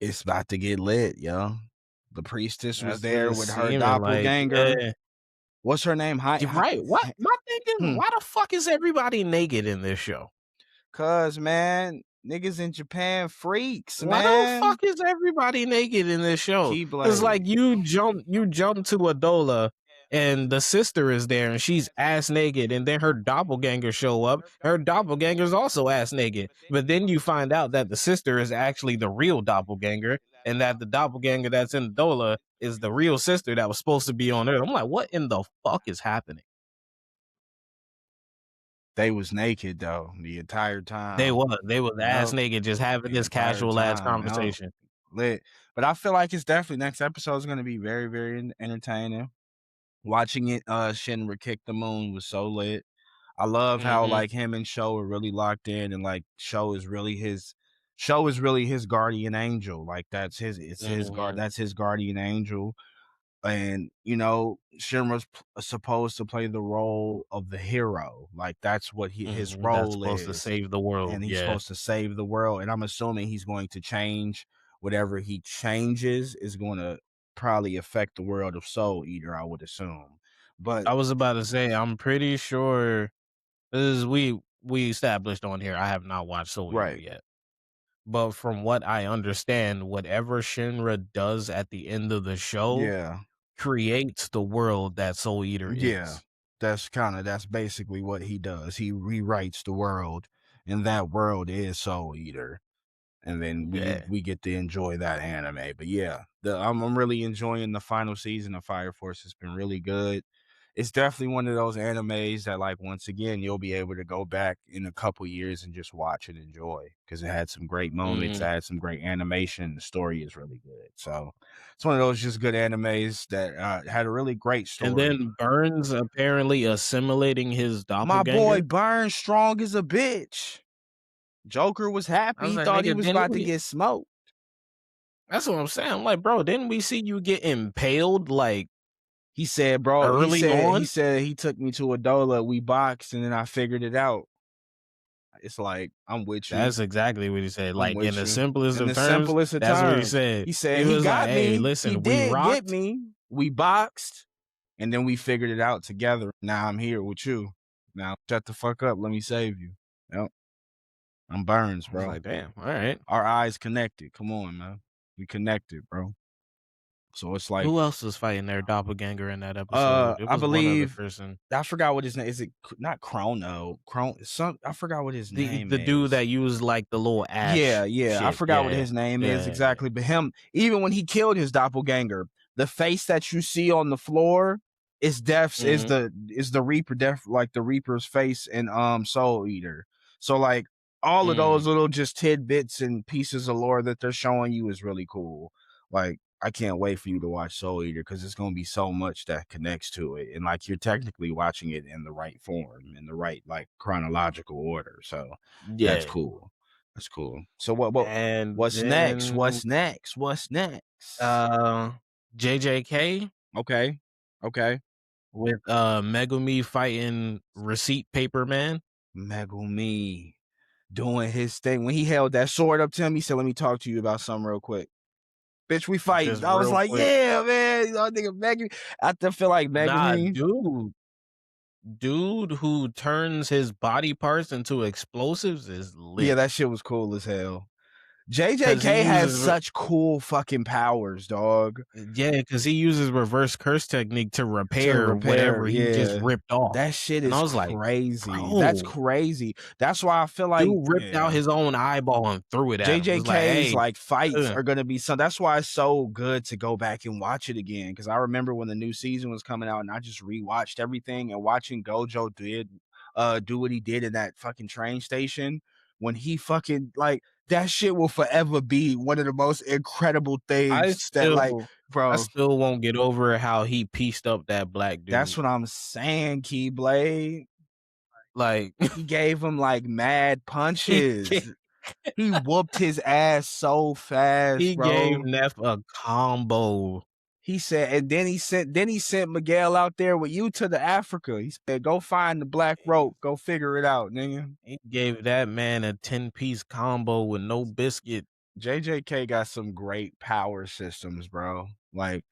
it's about to get lit, yo. The priestess was That's what there it's with her seeming like. doppelganger. Yeah. What's her name? You right. What my thing is, Hmm. why the fuck is everybody naked in this show? Cause man, niggas in Japan freaks, Why the man. fuck is everybody naked in this show? It's like Keyblade. you jump to Adola and the sister is there and she's ass naked, and then her doppelganger show up. Her doppelganger's also ass naked. But then you find out that the sister is actually the real doppelganger, and that the doppelganger that's in Adola is the real sister that was supposed to be on Earth. I'm like, what in the fuck is happening? They was naked though the entire They time. was they was ass Yep, naked just having the this entire casual ass time. Yep, conversation. lit. But I feel like it's definitely next episode is gonna be very, very entertaining. Watching it, Shinra kick the moon was so lit. I love how Mhm, like him and Sho are really locked in, and like Sho is really his guardian angel. Like it's his guard. mhm, That's his guardian angel. And you know, Shinra's supposed to play the role of the hero. Like that's what his mhm, that's role supposed to is, save the world, and he's yeah. supposed to save the world. And I'm assuming he's going to change. Whatever he changes is going to probably affect the world of Soul Eater, I would assume. But I was about to say, I'm pretty sure this is we established on here, I have not watched Soul Eater right, yet. But from what I understand, whatever Shinra does at the end of the show yeah, creates the world that Soul Eater yeah. is. That's basically what he does. He rewrites the world, and that world is Soul Eater. And then Yeah. we get to enjoy that anime. But yeah, I'm really enjoying the final season of Fire Force. It's been really good. It's definitely one of those animes that, like, once again, you'll be able to go back in a couple years and just watch and enjoy because it had some great moments, it Mhm. had some great animation. The story is really good. So it's one of those just good animes that had a really great And story. then Burns apparently assimilating his My boy doppelganger. Burn strong as a bitch. Joker was I happy. was He like, thought he "Nigga, was didn't about to we?" get smoked. That's what I'm saying. I'm like, "Bro, didn't we see you get impaled, like, He said, "Bro," early on?" he took me to a dola, we boxed, and then I figured it out. It's like, I'm with you. That's exactly what he said, I'm like, in with the you. simplest In of the terms, simplest of that's what he terms. said. He He said, "He was like, got "Hey, me. He listen, we did get rocked." me. We boxed, and then we figured it out together. Now I'm here with you. Now shut the fuck up. Let me save you." Yep. I'm Burns, I was bro. like, "Damn, alright." Our eyes connected. Come on, man. We connected, bro. So it's like, Who else was fighting their doppelganger in that episode? It I was one other believe person. I forgot what his name is. It not Chrono? Some I forgot what his name The dude is. that used, like, the little Yeah, ash yeah. I shit. forgot what Yeah. his name is Yeah, yeah. exactly. But him, even when he killed his doppelganger, the face that you see on the floor is Death's Mhm, is the Reaper, Death, like the Reaper's face in Soul Eater. So like all of mm. those little just tidbits and pieces of lore that they're showing you is really cool. Like I can't wait for you to watch Soul Eater because it's gonna be so much that connects to it. And like you're technically watching it in the right form, in the right like chronological order. So that's Yeah. cool. That's cool. So And what's next? then, What's next? What's next? uh, JJK Okay. Okay. with, Megumi fighting Receipt Paper Man. Megumi doing his thing. When he held that sword up to him, he said, "Let me talk to you about something real quick." Bitch, we fighting. Just I was real like, quick. yeah, man. You know, nigga Megumi. I still feel like Nah, Megumi. dude who turns his body parts into explosives is Yeah, lit that shit was cool as hell. because he JJK has uses such cool fucking powers, dog. yeah, because he uses reverse curse technique to To repair repair, whatever he just yeah. ripped off, That shit and I is was like, crazy. That's "Bro, crazy. That's why I feel like, dude ripped out yeah. his own eyeball and threw it at him." It was like, JJK's "Hey, like fights uh, are gonna be some. That's why it's so good to go back and watch it again. Because I remember when the new season was coming out, and I just rewatched everything and watching Gojo do what he did in that fucking train station when he fucking like that shit will forever be one of the most incredible I things that like, still I bro. still won't get over how he pieced up that black That's dude." what I'm saying, Keyblade. Like, He gave him like mad he ga punches. He whooped his ass so fast, he gave bro. Neff a combo. He said, and then he sent Miguel out there with you to the Africa. He said, "Go find the black rope. Go figure it out, nigga." He gave that man a 10-piece combo with no biscuit. JJK got some great power systems, bro. Like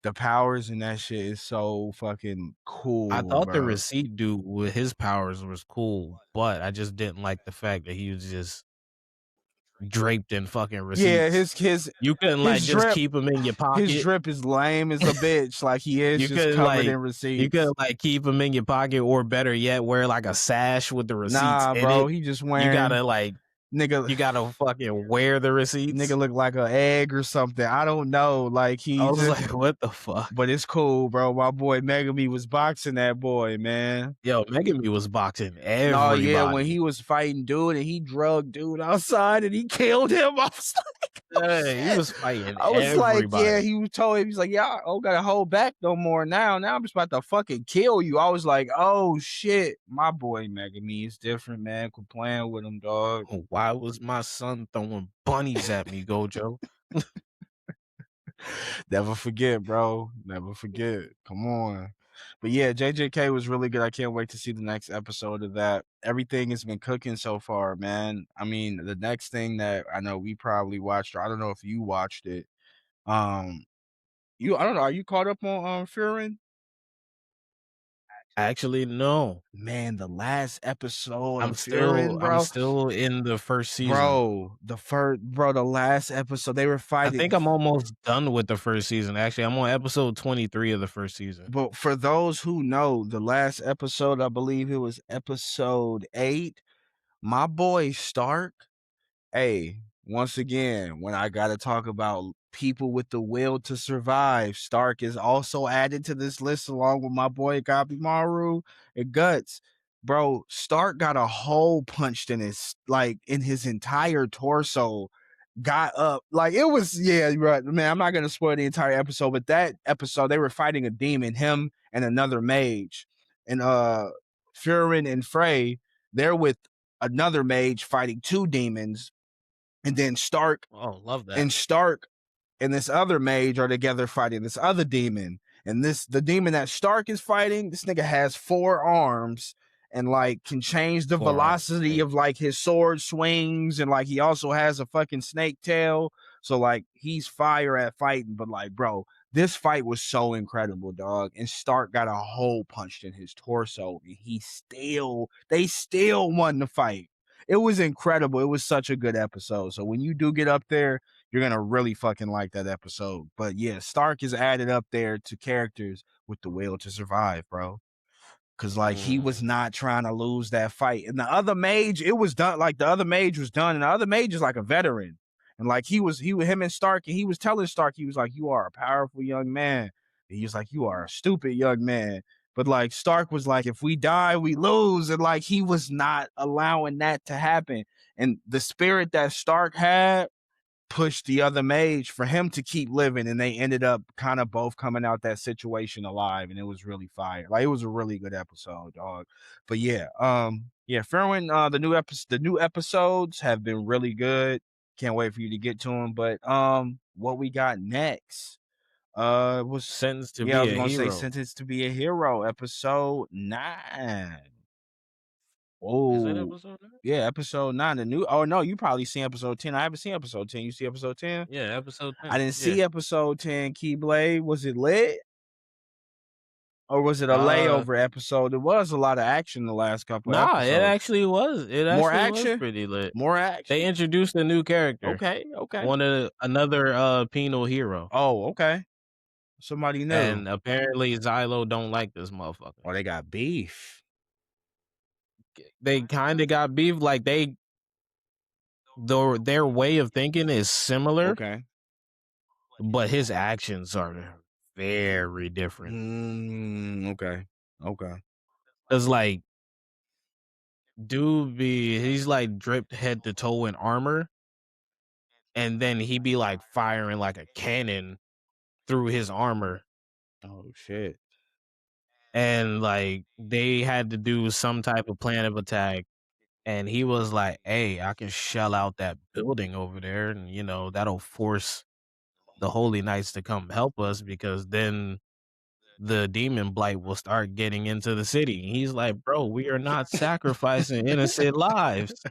The powers in that shit is so fucking I cool, thought the bro. receipt dude with his powers was cool, but I just didn't like the fact that he was just draped in fucking Yeah, receipts. his You couldn't, like, his just drip keep them in your his pocket. drip is lame as a bitch, like, he is You just couldn't, covered like in you receipts. couldn't, like, keep them in your pocket or better yet, wear, like, a sash with the receipts Nah, in bro, it. he just You wearing gotta, like nigga you gotta fucking wear the nigga receipts. look like a egg or something. I don't know, like, I he was just like, "What the fuck?" but it's cool, bro. My boy Megami was boxing that boy, man. Yo, Megami was boxing No, yeah, when everybody. he was fighting dude and he drugged dude outside and he killed him, Yeah, he was fighting I was like, yeah, everybody. he was told him, he's like, yeah, I don't gotta hold back no more now. Now I'm just about to fucking kill you. I was like, oh shit. My boy Megami is different, man. Quit playing with him, dog. Why was my son throwing bunnies at me, Gojo? Never forget, bro. Never forget. Come on. But yeah, JJK was really good. I can't wait to see the next episode of that. Everything has been cooking so far, man. I mean, the next thing that I know we probably watched, or I don't know if you watched it. Um, I don't know, are you caught up on Furin? Actually, no. Man, the last episode I'm of still Furin, I'm bro. still in the 1st season. Bro, the last episode they were I fighting. think I'm almost done with the 1st season. Actually, I'm on episode 23 of the 1st season. But for those who know, the last episode, I believe it was episode 8, my boy Stark. Hey, once again, when I gotta talk about people with the will to survive, Stark is also added to this list along with my boy Gabimaru and Guts. Bro, Stark got a hole punched in his entire torso. Got up like it was, yeah, right, man. I'm not gonna spoil the entire episode, but that episode they were fighting a demon, him and another mage, and Furin and Frey, they're with another mage fighting two demons, and then Oh, love that. Stark and this other mage are together fighting this other demon. And the demon that Stark is fighting, this nigga has 4 arms and like can change the 4 arms. velocity Hey, of like his sword swings, and like he also has a fucking snake tail. So like he's fire at fighting, but like bro, this fight was so incredible, dog. And Stark got a hole punched in his torso, and they still won the fight. It was incredible. It was such a good episode. So when you do get up there, you're gonna really fucking like that episode. But yeah, Stark is added up there to characters with the will to survive, bro. Cause like he was mm, not trying to lose that fight. And the other mage, it was done. Like the other mage was done, and the other mage is like a veteran. And like he was him and Stark, and he was telling Stark, he was like, "You are a powerful young man." And he was like, "You are a stupid young man." But like Stark was like, "If we die, we lose," and like he was not allowing that to happen. And the spirit that Stark had pushed the other mage for him to keep living, and they ended up kind of both coming out that situation alive, and it was really fire. Like it was a really good episode, dog. But yeah, Fairwind, the new episodes have been really good. Can't wait for you to get to them. But what we got next was, sentenced to yeah, I be was a gonna say hero. Sentence to Be a Hero, episode 9. Is that Oh, episode 9? yeah, episode 9. The new, oh no, you probably seen episode 10. I haven't seen episode 10. You see episode 10? Yeah, episode I 10. didn't Yeah. see episode 10, Keyblade. Was it lit? Or was it a Uh, layover episode? There was a lot of action the last couple of nah, episodes. it More actually was action? pretty lit. More They action? introduced a new character, Okay, okay. another, penal hero, Oh, okay. Somebody new. and apparently Xylo don't like this motherfucker. Oh, they got beef. They kinda got beef, like, their way of thinking is similar, Okay. but his actions are very different. Okay. Okay. 'Cause, like, he's, like, dripped head to toe in armor, and then he be, like, firing like a cannon through his armor, Oh shit. and, like, they had to do some type of plan of attack, and he was like, "Hey, I can shell out that building over there, and, that'll force the Holy Knights to come help us because then the demon blight will start getting into the city." He's like, "Bro, we are not sacrificing innocent lives."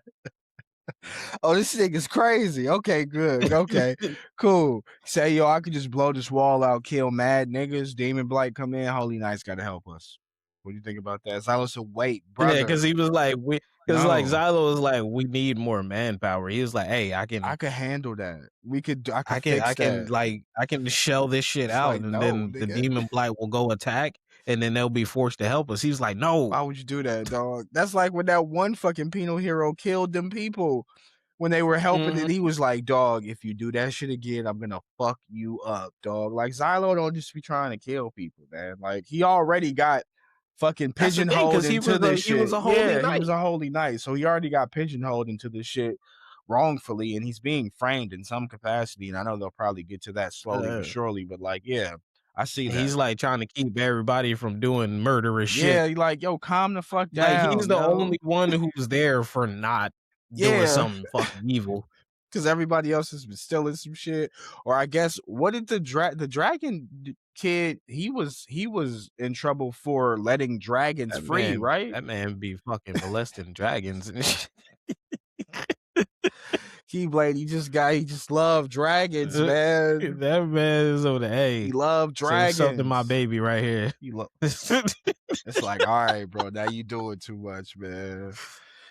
Oh, this nigga's crazy. Okay, good. Okay, cool. Say, yo, I could just blow this wall out, kill mad niggas. Demon Blight come in. Holy Knight's got to help us. What do you think about that? Silas said, wait, Yeah, because brother. he was like, because like No, Xylo was like, we need more manpower. He was like, hey, I could handle that. We could. I could fix that. I can shell this shit It's out, like, and no, then the nigga. demon blight will go attack, and then they'll be forced to help us. He was like, no. Why would you do that, dog? That's like when that one fucking penal hero killed them people when they were helping Mhm. and he was like, dog, if you do that shit again, I'm gonna fuck you up, dog. Like Xylo don't just be trying to kill people, man. Like he already got fucking That's the thing, pigeonholed because into this he was shit. a holy Yeah, he was knight. a holy knight. So he already got pigeonholed into this shit wrongfully, and he's being framed in some capacity. And I know they'll probably get to that slowly but Uh, surely, but like, yeah, I see that. he's like trying to keep everybody from doing murderous shit. Yeah, you like, yo, calm the fuck Like he's down, the yo. only one who's there for not doing Yeah, something fucking evil. because everybody else has been stealing some shit. Or I guess what did the dragon kid? He was in trouble for letting dragons free, right? That man be fucking molesting dragons and shit. Keyblade, he just loved dragons, man. That man is over the He hey, loved say something to my dragons. baby right here. He lo- It's like, all right, bro, now you doing too much, man.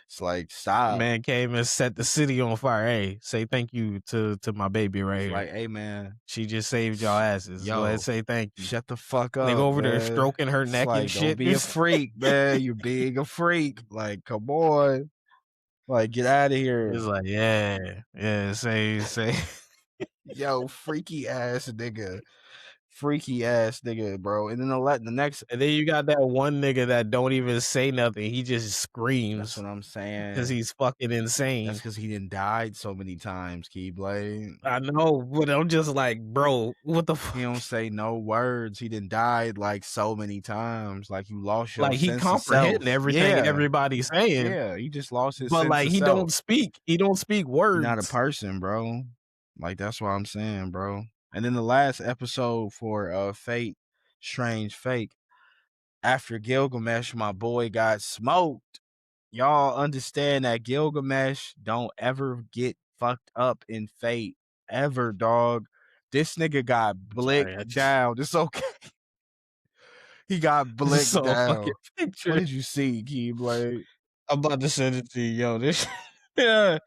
It's like, stop. Man came and set the city on fire. Hey, say thank you to my baby right It's here. like, hey, man, She just saved y'all asses. Go ahead, yo, say thank you. shut the fuck Nigga up, over there man. stroking her It's neck and like, don't shit. be a freak, man. You're being a freak. Like, come on. Like, get out of It's here. like, yeah, yeah, say Yo, freaky ass nigga. Freaky ass nigga, bro. And then the next, and then you got that one nigga that don't even say nothing. He just that's screams what I'm because saying. he's fucking That's insane. because he didn't died so many times, Keyblade. I know, but I'm just like, bro, what the He don't fuck? say no words. He didn't died like so many times. Like you lost your Like he sense of comprehending self. everything Yeah. everybody's saying, Yeah. He just lost his but sense like of he self. don't speak. He don't speak You're not a words. person, bro. Like that's what I'm saying, bro. And then the last episode for Fate, Strange Fake, after Gilgamesh, my boy got smoked. Y'all understand that Gilgamesh don't ever get fucked up in Fate. Ever, dog. This nigga got Sorry, I blicked down. It's okay. He got just blicked saw a fucking down. What picture. did you see, Keyblade? I'm about to send it to you, yo. This, yeah,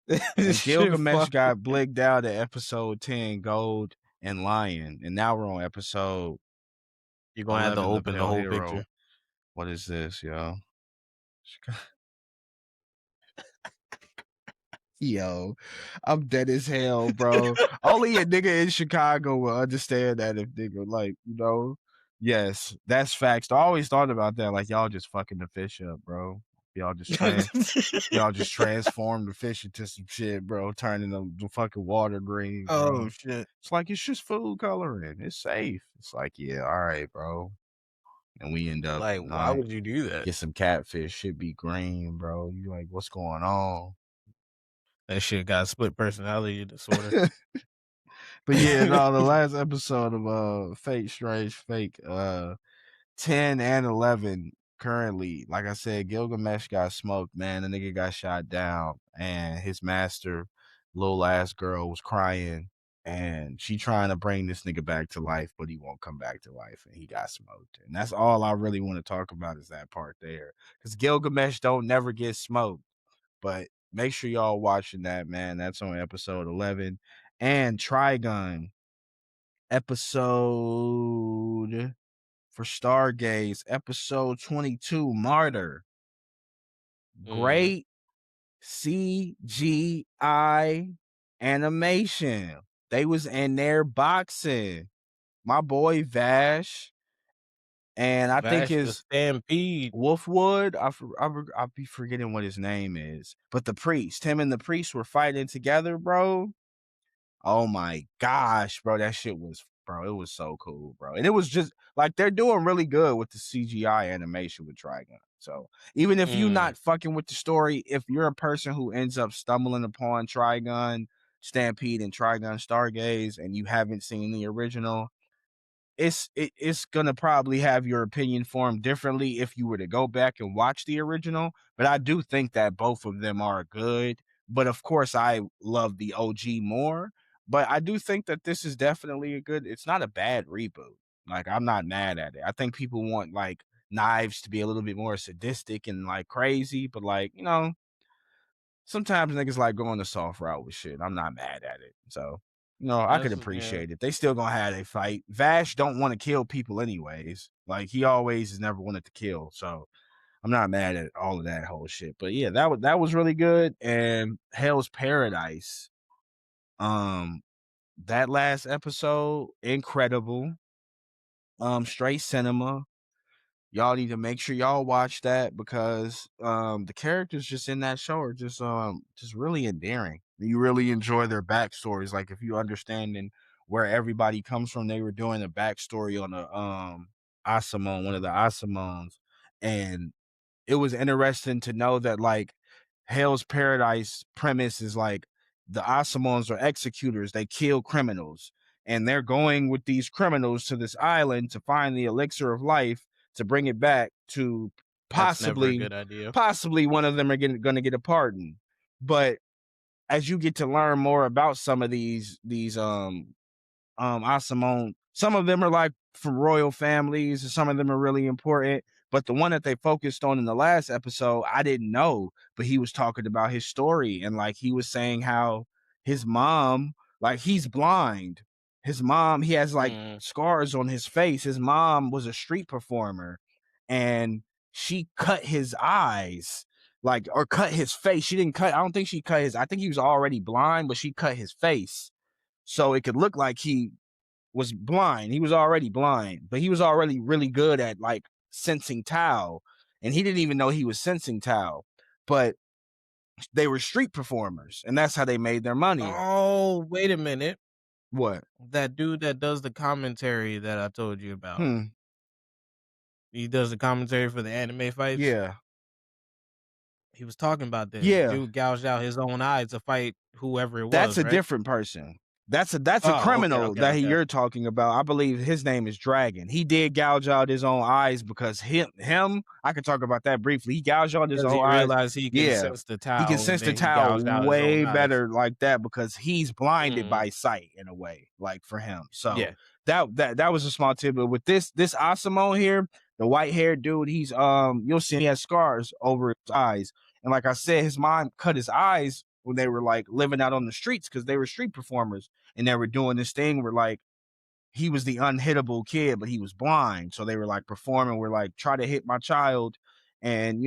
this And shit Gilgamesh fucking. got blicked down to episode 10, Gold and Lion. And now we're on episode You're gonna have to 11, The open the Pale whole picture. Hero. What is this, yo? Yo, I'm dead as hell, bro. Only a nigga in Chicago will understand that if nigga, like, yes, that's facts. I always thought about that. Like, y'all just fucking the fish up, bro. Y'all just trans y'all just transform the fish into some shit, bro, turning the fucking water green, Oh bro. shit! It's like it's just food coloring. It's safe. It's like, yeah, all right, bro. And we end up, Like, why would you do that? get some catfish, should be green, bro. You like, what's going on? That shit got split personality disorder. But yeah, no, the last episode of Fate Strange Fake 10 and 11 currently, like I said, Gilgamesh got smoked, man. The nigga got shot down and his master, little ass girl, was crying and she trying to bring this nigga back to life, but he won't come back to life and he got smoked. And that's all I really want to talk about is that part there. Cuz Gilgamesh don't never get smoked. But make sure y'all watching that, man. That's on episode 11. And Trigun, episode for Stargaze, episode 22, Martyr. Mhm. Great CGI animation. They was in there boxing. My boy Vash, and I think Vash the his Stampede. Wolfwood, I'll be forgetting what his name is. But the priest, him and the priest were fighting together, bro. Oh my gosh, bro, that shit was, bro, it was so cool, bro. And it was just like they're doing really good with the CGI animation with Trigun. So even if you Mm. not fucking with the story, if you're a person who ends up stumbling upon Trigun, Stampede, and Trigun Stargaze, and you haven't seen the original, it's gonna probably have your opinion formed differently if you were to go back and watch the original. But I do think that both of them are good. but of course I love the OG more. But I do think that this is definitely a good, it's not a bad reboot. Like, I'm not mad at it. I think people want like Knives to be a little bit more sadistic and like crazy, but like, sometimes niggas like going the soft route with shit. I'm not mad at it. So, I could That's yeah. appreciate it. They still gonna have a fight. Vash don't want to kill people anyways. Like, he always has never wanted to kill. So I'm not mad at all of that whole shit. But yeah, that was really good. And Hell's Paradise. Um, that last episode, incredible. Straight cinema. Y'all need to make sure y'all watch that because the characters just in that show are just really endearing. You really enjoy their backstories. Like, if you understanding where everybody comes from, they were doing a backstory on a Asamon, one of the Asamons, and it was interesting to know that like Hell's Paradise premise is like the Asamons are executors. They kill criminals, and they're going with these criminals to this island to find the elixir of life to bring it back to That's never a possibly good idea. possibly one of them are going to get a pardon. But as you get to learn more about some of these Asamon. Some of them are like from royal families, and some of them are really important. But the one that they focused on in the last episode, I didn't know, but he was talking about his story and like he was saying how his mom, like he's blind. His mom, he has like Mm. scars on his face. His mom was a street performer and she cut his eyes, like, or cut his face. She didn't cut, I don't think she cut his, I think he was already blind, but she cut his face so it could look like he was blind. He was already blind, but he was already really good at like sensing Tao, and he didn't even know he was sensing Tao. But they were street performers, and that's how they made their money. Oh, wait a minute. What? That dude that does the commentary that I told you about. Hmm. He does the commentary for the anime fights. Yeah. He was talking about this. Yeah. Dude gouged out his own eye to fight whoever it That's was, a right? different person. That's a Oh, okay, criminal okay, that okay. you're talking about. I believe his name is Dragon. He did gouge out his own eyes because him. I can talk about that briefly. He gouged out his Because own he eyes. realized he can Yeah, sense the he can Tao, and sense the then he towel gouged out his own way eyes. better like that because he's blinded Mhm. by sight in a way, like for him. So Yeah. that was a small tip. But with this Asimo here, the white haired dude, he's you'll see he has scars over his eyes. And like I said, his mom cut his eyes when they were like living out on the streets because they were street performers and they were doing this thing where like he was the unhittable kid, but he was blind. So they were like performing, we're like, try to hit my child and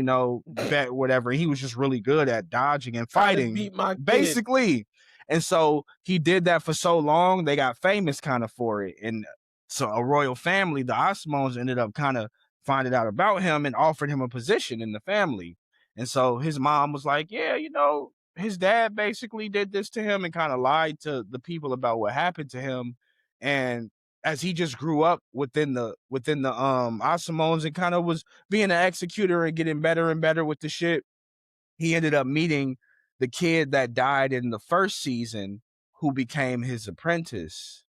bet whatever. He was just really good at dodging and Try to fighting, beat my kid. basically. And so he did that for so long, they got famous kind of for it. And so a royal family, the Osmonds, ended up kind of finding out about him and offered him a position in the family. And so his mom was like, yeah, his dad basically did this to him and kind of lied to the people about what happened to him. And as he just grew up within the Asamones and kind of was being an executor and getting better and better with the shit, he ended up meeting the kid that died in the first season who became his apprentice.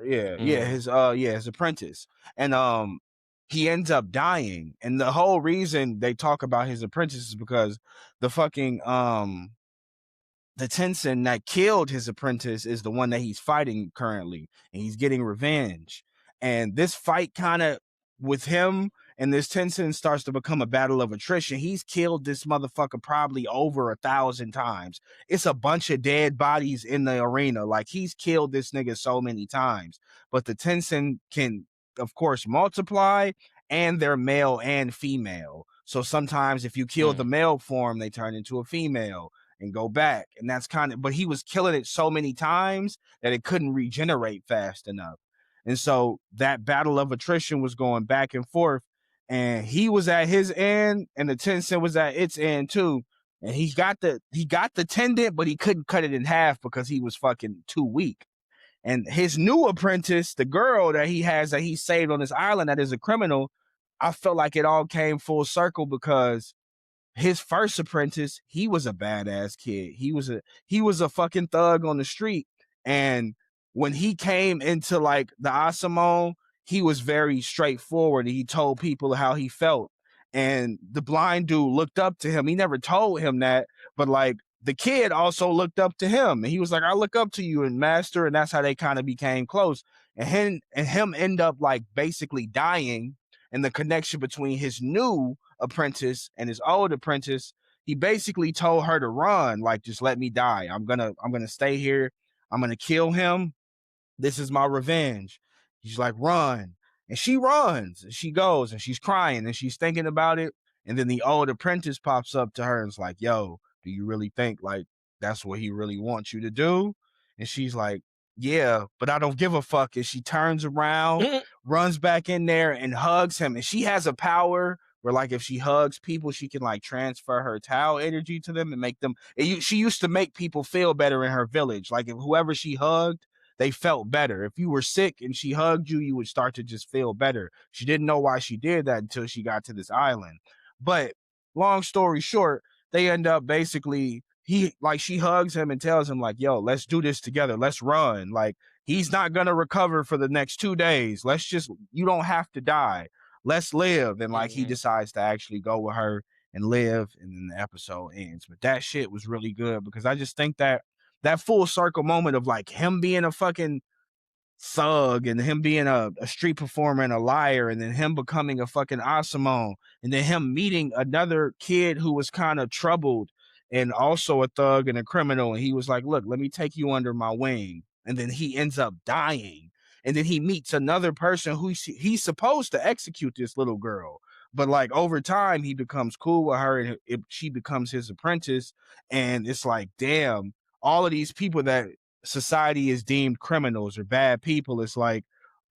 Mm. His apprentice. And he ends up dying. And the whole reason they talk about his apprentice is because the fucking the Tensen that killed his apprentice is the one that he's fighting currently, and he's getting revenge. And this fight kind of with him and this Tensen starts to become a battle of attrition. He's killed this motherfucker probably over 1,000 times. It's a bunch of dead bodies in the arena. Like he's killed this nigga so many times. But the Tensen can, of course, multiply and they're male and female. So sometimes if you kill the Mm. male form, they turn into a female and go back. And that's kind of, but he was killing it so many times that it couldn't regenerate fast enough. And so that battle of attrition was going back and forth. And he was at his end, and the Tencent was at its end too. And he got the tendon, but he couldn't cut it in half because he was fucking too weak. And his new apprentice, the girl that he has that he saved on this island that is a criminal, I felt like it all came full circle because his first apprentice, he was a badass kid. He was a fucking thug on the street. And when he came into like the Asamon, he was very straightforward. He told people how he felt. And the blind dude looked up to him. He never told him that, but like the kid also looked up to him, and he was like, "I look up to you and master," and that's how they kind of became close. And him end up like basically dying, and the connection between his new apprentice and his old apprentice, he basically told her to run, like, just let me die. I'm gonna stay here. I'm gonna kill him. This is my revenge. He's like, run. And she runs and she goes and she's crying and she's thinking about it. And then the old apprentice pops up to her and is like, yo, do you really think like that's what he really wants you to do? And she's like, yeah, but I don't give a fuck. And she turns around, runs back in there and hugs him. And she has a power where, like, if she hugs people, she can like transfer her Tao energy to them and make them. She used to make people feel better in her village. Like, if whoever she hugged, they felt better. If you were sick and she hugged you, you would start to just feel better. She didn't know why she did that until she got to this island. But long story short, they end up basically she hugs him and tells him like, "Yo, let's do this together. Let's run." Like, he's not going to recover for the next 2 days. You don't have to die. Let's live. And like he Mhm. decides to actually go with her and live, and then the episode ends. But that shit was really good because I just think that full circle moment of like him being a fucking thug and him being a street performer and a liar, and then him becoming a fucking Asimone, and then him meeting another kid who was kind of troubled and also a thug and a criminal, and he was like, look, let me take you under my wing, and then he ends up dying, and then he meets another person who he's supposed to execute this little girl, but like over time he becomes cool with her, and she becomes his apprentice, and it's like, damn, all of these people that society is deemed criminals or bad people, it's like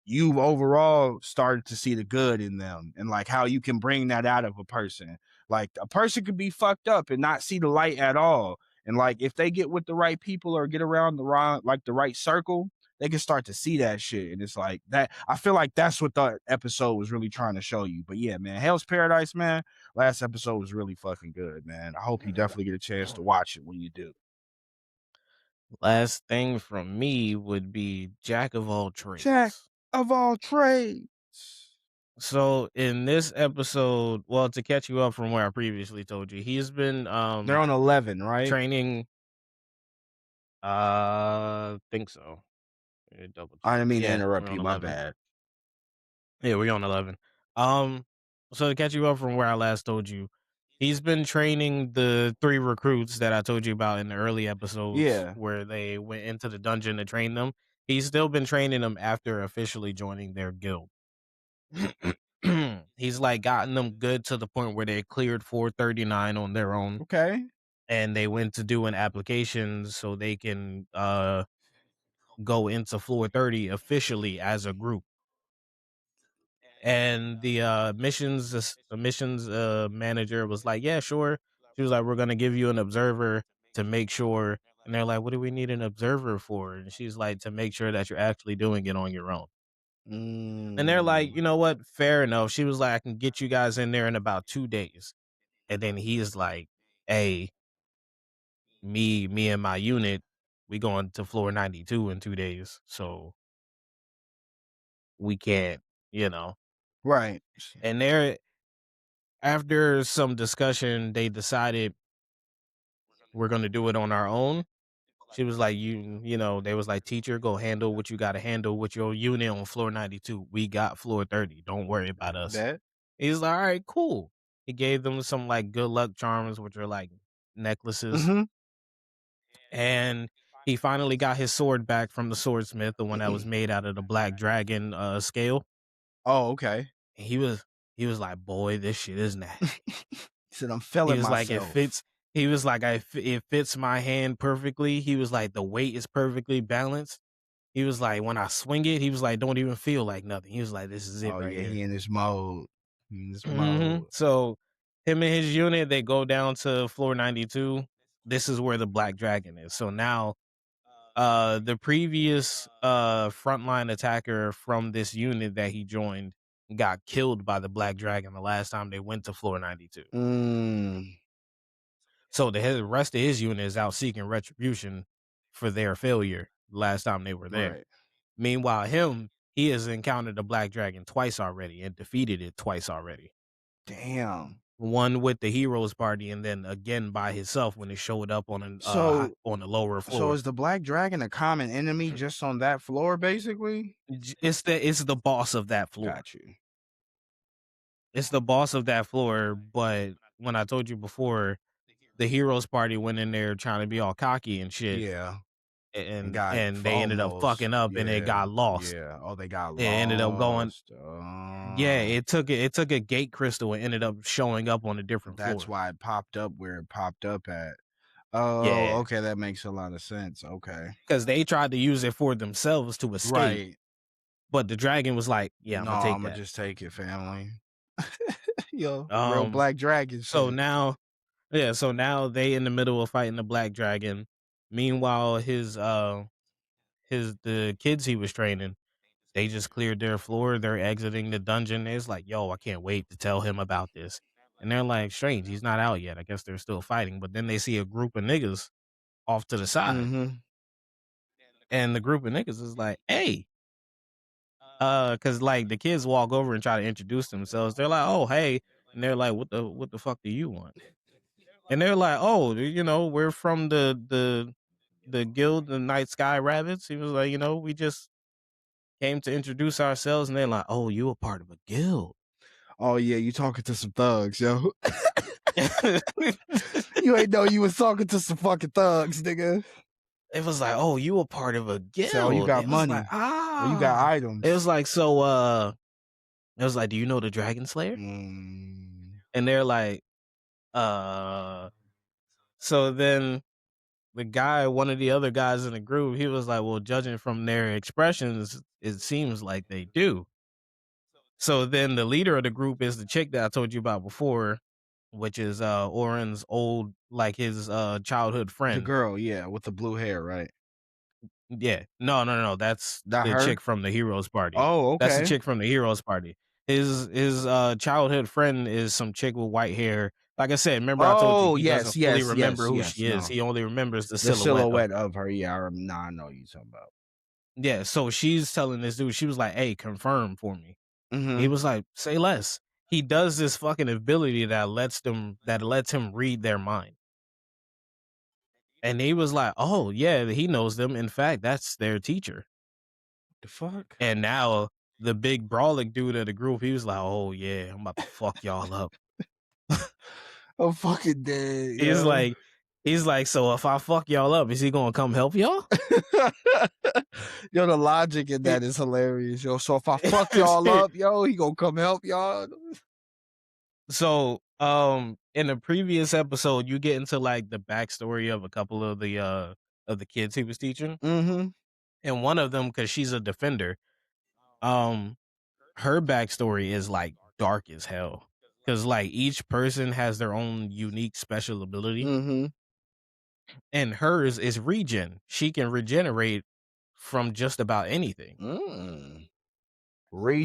you've overall started to see the good in them, and like how you can bring that out of a person. Like, a person could be fucked up and not see the light at all. And like if they get with the right people or get around the right circle, they can start to see that shit. And it's like that. I feel like that's what the episode was really trying to show you. But yeah, man, Hell's Paradise, man. Last episode was really fucking good, man. I hope you definitely get a chance to watch it when you do. Last thing from me would be jack of all Jack trades. of all trades. So in this episode, well, to catch you up from where I previously told you, he's been They're on 11, right? training. Think so. Let me double I check. didn't mean to Yeah, interrupt we're you. on My 11. bad. Yeah, we're on 11. Um, so to catch you up from where I last told you, he's been training the 3 recruits that I told you about in the early episodes Yeah. where they went into the dungeon to train them. He's still been training them after officially joining their guild. He's like gotten them good to the point where they cleared 439 on their own, Okay. and they went to do an application so they can go into floor 30 officially as a group. And the missions manager was like, "Yeah, sure." She was like, "We're gonna give you an observer to make sure." And they're like, "What do we need an observer for?" And she's like, "To make sure that you're actually doing it on your own." And they're like, Mm. "You know what? Fair enough." She was like, "I can get you guys in there in about 2 days." And then he's like, "Hey, me and my unit, we going to floor 92 in 2 days, so we can't, you know." Right. And they're after some discussion, they decided we're gonna do it on our own. She was like, you know, they was like, teacher, go handle what you gotta handle with your unit on floor 92. We got floor 30. Don't worry about us. Bet. He's like, all right, cool. He gave them some like good luck charms, which are like necklaces. Mm-hmm. And he finally got his sword back from the swordsmith, the one that was made out of the black dragon scale. Oh, okay. And he was like, boy, this shit is nasty. He said, I'm He feeling was like, "It myself. fits." He was like, it fits my hand perfectly." He was like, "The weight is perfectly balanced." He was like, "When I swing it," he was like, "Don't even feel like nothing." He was like, "This is it Oh right yeah, here." he in his mode. He in his mode. So him and his unit, they go down to floor 92. This is where the black dragon is. So now the previous frontline attacker from this unit that he joined got killed by the black dragon the last time they went to floor 92. Mm. So the rest of his unit is out seeking retribution for their failure last time they were there. Right. Meanwhile, he has encountered the black dragon twice already and defeated it twice already. Damn. one with the heroes party, and then again by himself when it showed up on an So on the lower so floor. is the black dragon a common enemy just on that floor, basically? It's the boss of that floor. Got you. It's the boss of that floor. But when I told you before, the heroes party went in there trying to be all cocky and shit, Yeah. And and they ended up almost. fucking up and it Yeah. got lost. Yeah. Oh, they got It ended up going. lost. Yeah, it took a gate crystal and ended up showing up on a different That's floor. why it popped up where it popped up at. Oh, Yeah, okay, that makes a lot of sense. Okay. because they tried to use it for themselves to escape, Right. but the dragon was like, "Yeah, I'm No, gonna take Imma that." just take it, family. Yo, real Um, black dragon so shit. now, yeah, so now they in the middle of fighting the black dragon. Meanwhile, the kids he was training, they just cleared their floor. They're exiting the dungeon. It's like, yo, I can't wait to tell him about this. And they're like, strange, he's not out yet. I guess they're still fighting. But then they see a group of niggas off to the side. Mhm. And the group of niggas is like, hey, cause like the kids walk over and try to introduce themselves. They're like, oh, hey. And they're like, what the fuck do you want? And they're like, oh, you know, we're from the guild, the Night Sky Rabbits. He was like, you know, we just came to introduce ourselves. And they're like, oh, you a part of a guild. Oh, yeah, you talking to some thugs, yo. It You ain't know you was talking to some fucking thugs, nigga. was like, "Oh, you a part of a Say, "Oh, you guild." got It was like, money, or you got "Ah." It items." was like, "So, it was like, "Do you know the Dragon Slayer?" Mm. And they're like, "Uh." So then one of the other guys in the group, he was like, "Well, judging from their expressions, it seems like they do." So then the leader of the group is the chick that I told you about before, which is Oren's old, like his childhood The friend. girl, yeah, with the blue hair, right? Yeah. No, no, no, that's That the her? chick from the Heroes Party. Oh, That's the okay. chick from the Heroes Party. His childhood friend is some chick with white hair. Like I said, remember I told you Oh, he yes, doesn't fully yes, remember yes, who yes, she is. no. He only remembers the The silhouette of silhouette her. of her, yeah, nah, I know what you talking about. Yeah, so she's telling this dude, she was like, "Hey, confirm for me." He Mhm. was like, "Say less." He does this fucking ability that lets him read their mind. And he was like, "Oh, yeah, he knows them. In fact, that's their teacher." The fuck? And now the big brawling dude of the group, he was like, "Oh yeah, I'm about to fuck y'all up." I'm fucking dead, He's yo. like, "So if I fuck y'all up, is he gonna come help y'all?" Yo, the logic in that is hilarious, yo. So if I fuck y'all up, yo, he gonna come help y'all? So, in the previous episode, you get into like the backstory of a couple of the kids he was teaching, Mhm. and one of them, because she's a defender, um, her backstory is like dark as hell. Because like each person has their own unique special ability, Mhm. and hers is regen. She can regenerate from just about anything. Mm.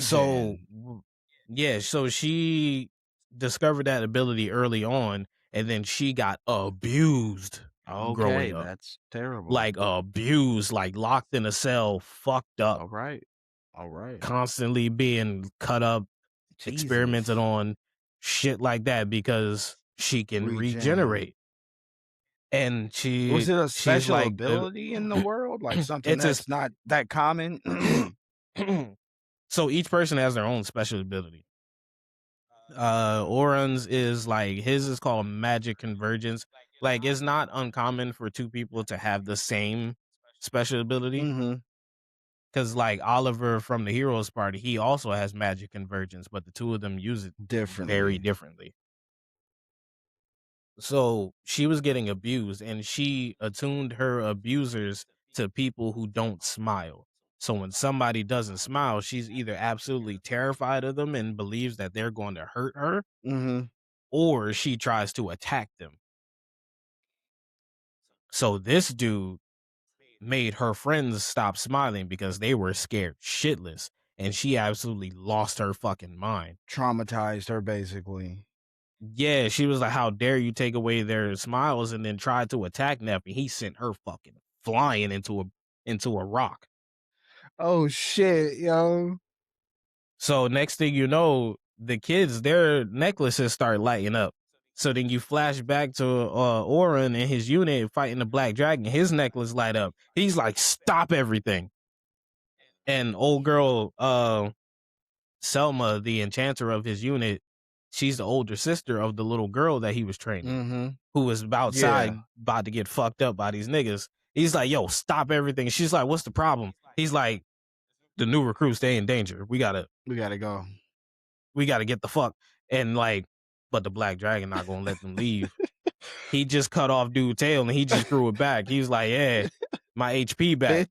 So, Regen. yeah, so she discovered that ability early on, and then she got abused growing Okay, up. that's terrible. Like abused, like locked in a cell, fucked up, Alright. Alright. constantly being cut up, experimented Jesus. on, shit like that because she can Regen. regenerate. And Was it a she's special like ability in the world? Like something it's a that's not that common? so each person has their own special ability. Oren's is like his is called magic convergence. Like it's not uncommon for two people to have the same special ability. Mhm. Cause like Oliver from the Heroes Party, he also has magic convergence, but the two of them use it very Differently. differently. So she was getting abused and she attuned her abusers to people who don't smile. So when somebody doesn't smile, she's either absolutely terrified of them and believes that they're going to hurt her, Mhm. or she tries to attack them. So this dude made her friends stop smiling because they were scared shitless. And she absolutely lost her fucking mind. Traumatized her basically. Yeah, she was like, "How dare you take away their smiles?" And then tried to attack Neff, and he sent her fucking flying into a rock. Oh shit, yo. So next thing you know, the kids, their necklaces start lighting up. So then you flash back to Oren and his unit fighting the Black Dragon. His necklace light up. He's like, "Stop everything!" And old girl, Selma, the enchanter of his unit, she's the older sister of the little girl that he was training, Mhm. who was Yeah. outside about to get fucked up by these niggas. He's like, "Yo, stop everything." She's like, "What's the problem?" He's like, "The new recruits, they in danger. We gotta go. We gotta get the fuck." And like, but the Black Dragon not gonna let them leave. He just cut off dude's tail and he just grew it back. He was like, "Yeah, my HP back."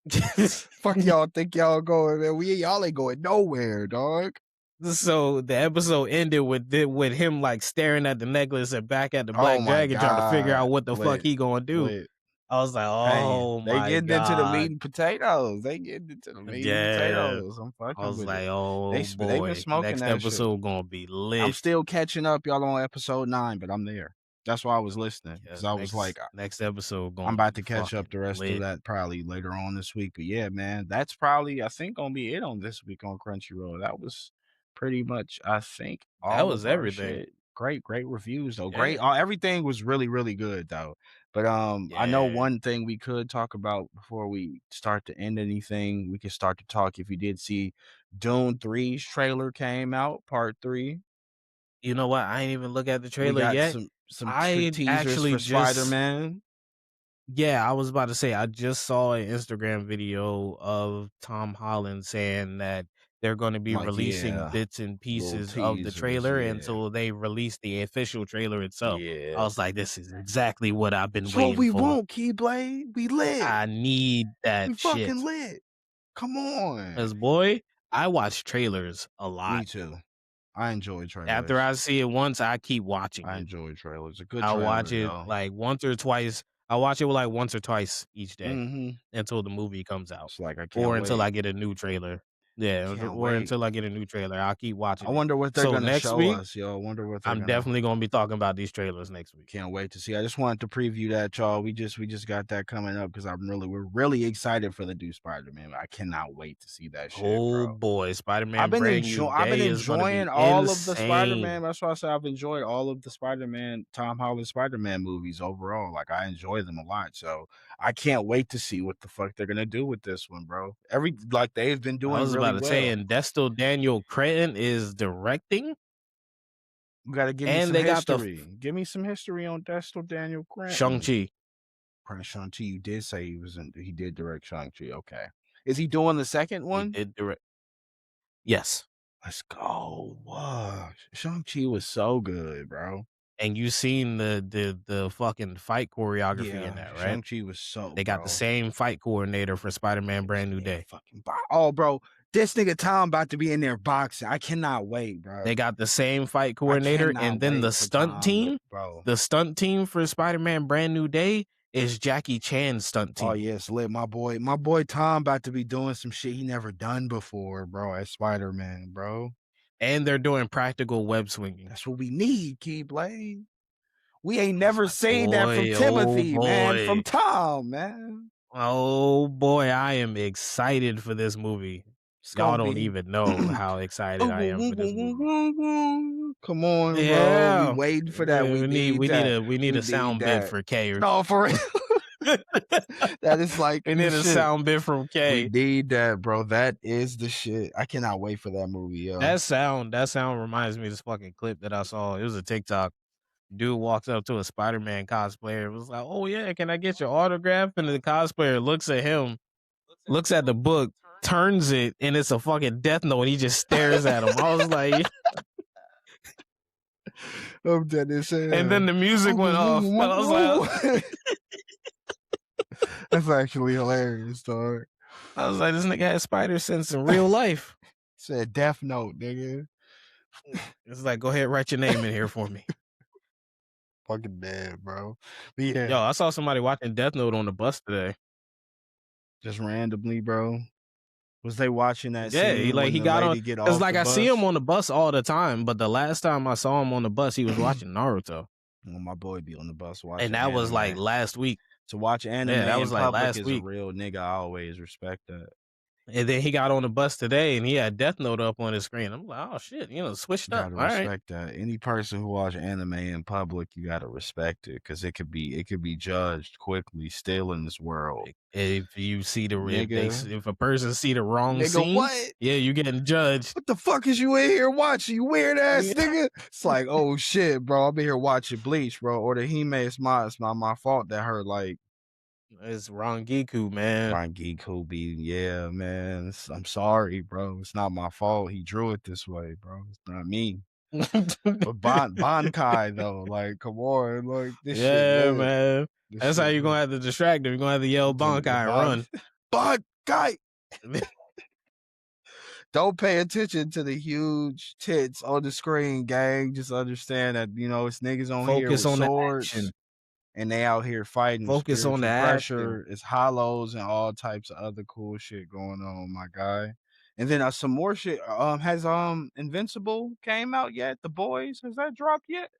Bitch. Fuck y'all think y'all going, man. Y'all ain't going nowhere, dog. So the episode ended with him like staring at the necklace and back at the Oh Black my Dragon, trying to figure out god. what the fuck Lit. he gonna do. Lit. I was like, Hey, "Oh they my getting into the meat god, and potatoes. They getting into the meat and yeah!" potatoes. I'm I fucking was with it. like, They "Oh they've been boy, smoking next that shit. episode gonna be I'm lit." still catching up, y'all on episode 9, but I'm there. That's why I was listening Yeah, because I was like, next episode I'm gonna about be to catch up fucking the rest of lit. that probably later on this week. But yeah, man, that's probably I think gonna be it on this week on Crunchyroll. That was pretty much I think That all was of our everything. shit. Great reviews though. Great, Yeah, everything was really good though. But I know yeah. one thing we could talk about before we start to end anything. We can start to talk if you did see Dune 3's trailer came out, part 3. You know what? I ain't even look at the We trailer got yet. some I teasers actually for just Spider-Man. Yeah, I was about to say I just saw an Instagram video of Tom Holland saying that they're going to be Like, releasing yeah, bits and little pieces of the teasers, trailer yeah. until they release the official trailer itself. I Yeah. was like, this is exactly what I've been That's what waiting we for. want, Keyblade. We lit. I need We that fucking shit. lit. Come on. Cause boy, I watch trailers a Me lot. too. I enjoy After trailers. I see it once, I keep watching I it. enjoy trailers. A good I'll watch trailer, it yo. like once or twice. I watch it like once or twice each day Mhm. until the movie comes out, It's like I can't or until I wait. get a new trailer. Yeah, Can't or wait. until I get a new trailer, I'll keep I watching it. wonder what they're So gonna next show week, us, yo. I wonder what they're I'm gonna definitely gonna be talking about these trailers next week. Can't wait to see. I just wanted to preview that, y'all. We just got that coming up because we're really excited for the new Spider-Man. I cannot wait to see that shit, Oh bro. boy, Spider-Man Brand New I've been Day is gonna enjoying be all of the Spider-Man. insane. That's why I say I've enjoyed all of the Spider-Man, Tom Holland Spider-Man movies overall. Like I enjoy them a lot. So I can't wait to see what the fuck they're gonna do with this one, bro. Like they've been I doing was about really to say, well. and Destin Daniel Cretton is directing, You gotta give me and some they got the history. Give me some history on Destin Daniel Cretton. Shang-Chi. Shang-Chi, you did say he did direct Shang-Chi. Okay. Is he doing the second He one? did direct. Yes. Let's go. Wow. Shang-Chi was so good, bro. And you seen the fucking fight choreography in Yeah, that, right? Shang-Chi was so, They got the bro. same fight coordinator for Spider-Man This Brand New nigga Day. fucking oh, bro. This nigga Tom about to be in there boxing. I cannot wait, bro. They got the same fight I coordinator, and cannot then wait for Tom to, bro. the stunt team for Spider-Man Brand New Day is Jackie Chan's stunt Oh team. yes, lit. My boy Tom about to be doing some shit he never done before, bro. As Spider-Man, bro. And they're doing practical web swinging. That's what we need, Keyblade. We ain't I was never like, seen that from boy, oh Timothy, man. From boy. Tom, man. Oh boy, I am excited for this movie. It's Y'all gonna don't be even know how excited I am for this movie. come on, bro. We Yeah. waiting for that. We need we need a we need We a need sound bit that. for K or No, for real. That is like we the need a shit. sound bit from We K. need that, bro. That is the shit. I cannot wait for that movie, yo. That sound reminds me of this fucking clip that I saw. It was a TikTok. Dude walks up to a Spider-Man cosplayer and was like, "Oh yeah, can I get your autograph?" And the cosplayer looks at him, looks at the book, turns it, and it's a fucking death note, and he just stares at him. I was like, I'm dead as and hell. then the music went off, and I was like, That's actually hilarious, dog. this nigga has spider sense in real life. Said Death Note, nigga. It's like, go ahead, write your name in here for me. Fucking dead, bro. But yeah, Yo, I saw somebody watching Death Note on the bus today. just randomly, bro. Was they watching that Yeah, scene when he the got on lady get because off like the I see him bus? on the bus all the time, but the last time I saw him on the bus, he was watching Naruto, Well, my boy be on the bus and watching that was like anime. last week. To watch anime Yeah, that in was like public last is a week. real nigga. I always respect that. And then he got on the bus today, and he had Death Note up on his screen. I'm like, "Oh, shit," switched up. Gotta Alright. respect that. Any person who watch anime in public, you gotta respect it because it could be judged quickly still in this world. If you see the Nigga, if a person see the wrong nigga, scene, what? yeah, you getting judged. What the fuck is you in here watching, you weird ass Yeah. nigga? It's like, oh shit, bro. I'm in here watching Bleach, bro. Or the Hime, it's not my fault that her like It's Rangiku, man. Rangiku be, yeah, man. I'm sorry, bro. It's not my fault. He drew it this way, bro. It's not me. But Bankai though, like, come on, like this shit Yeah, lit. man. This That's how shit you're gonna lit. have to distract him. You're gonna have to yell The Bankai and Ban run. Bankai. Don't pay attention to the huge tits on the screen, gang. Just understand that, it's niggas on here Focus with on the swords action. and they out here fighting Focus on the spiritual action. pressure. It's hollows and all types of other cool shit going on, my guy. And then some more shit. Has Invincible came out yet? The Boys, has that dropped yet?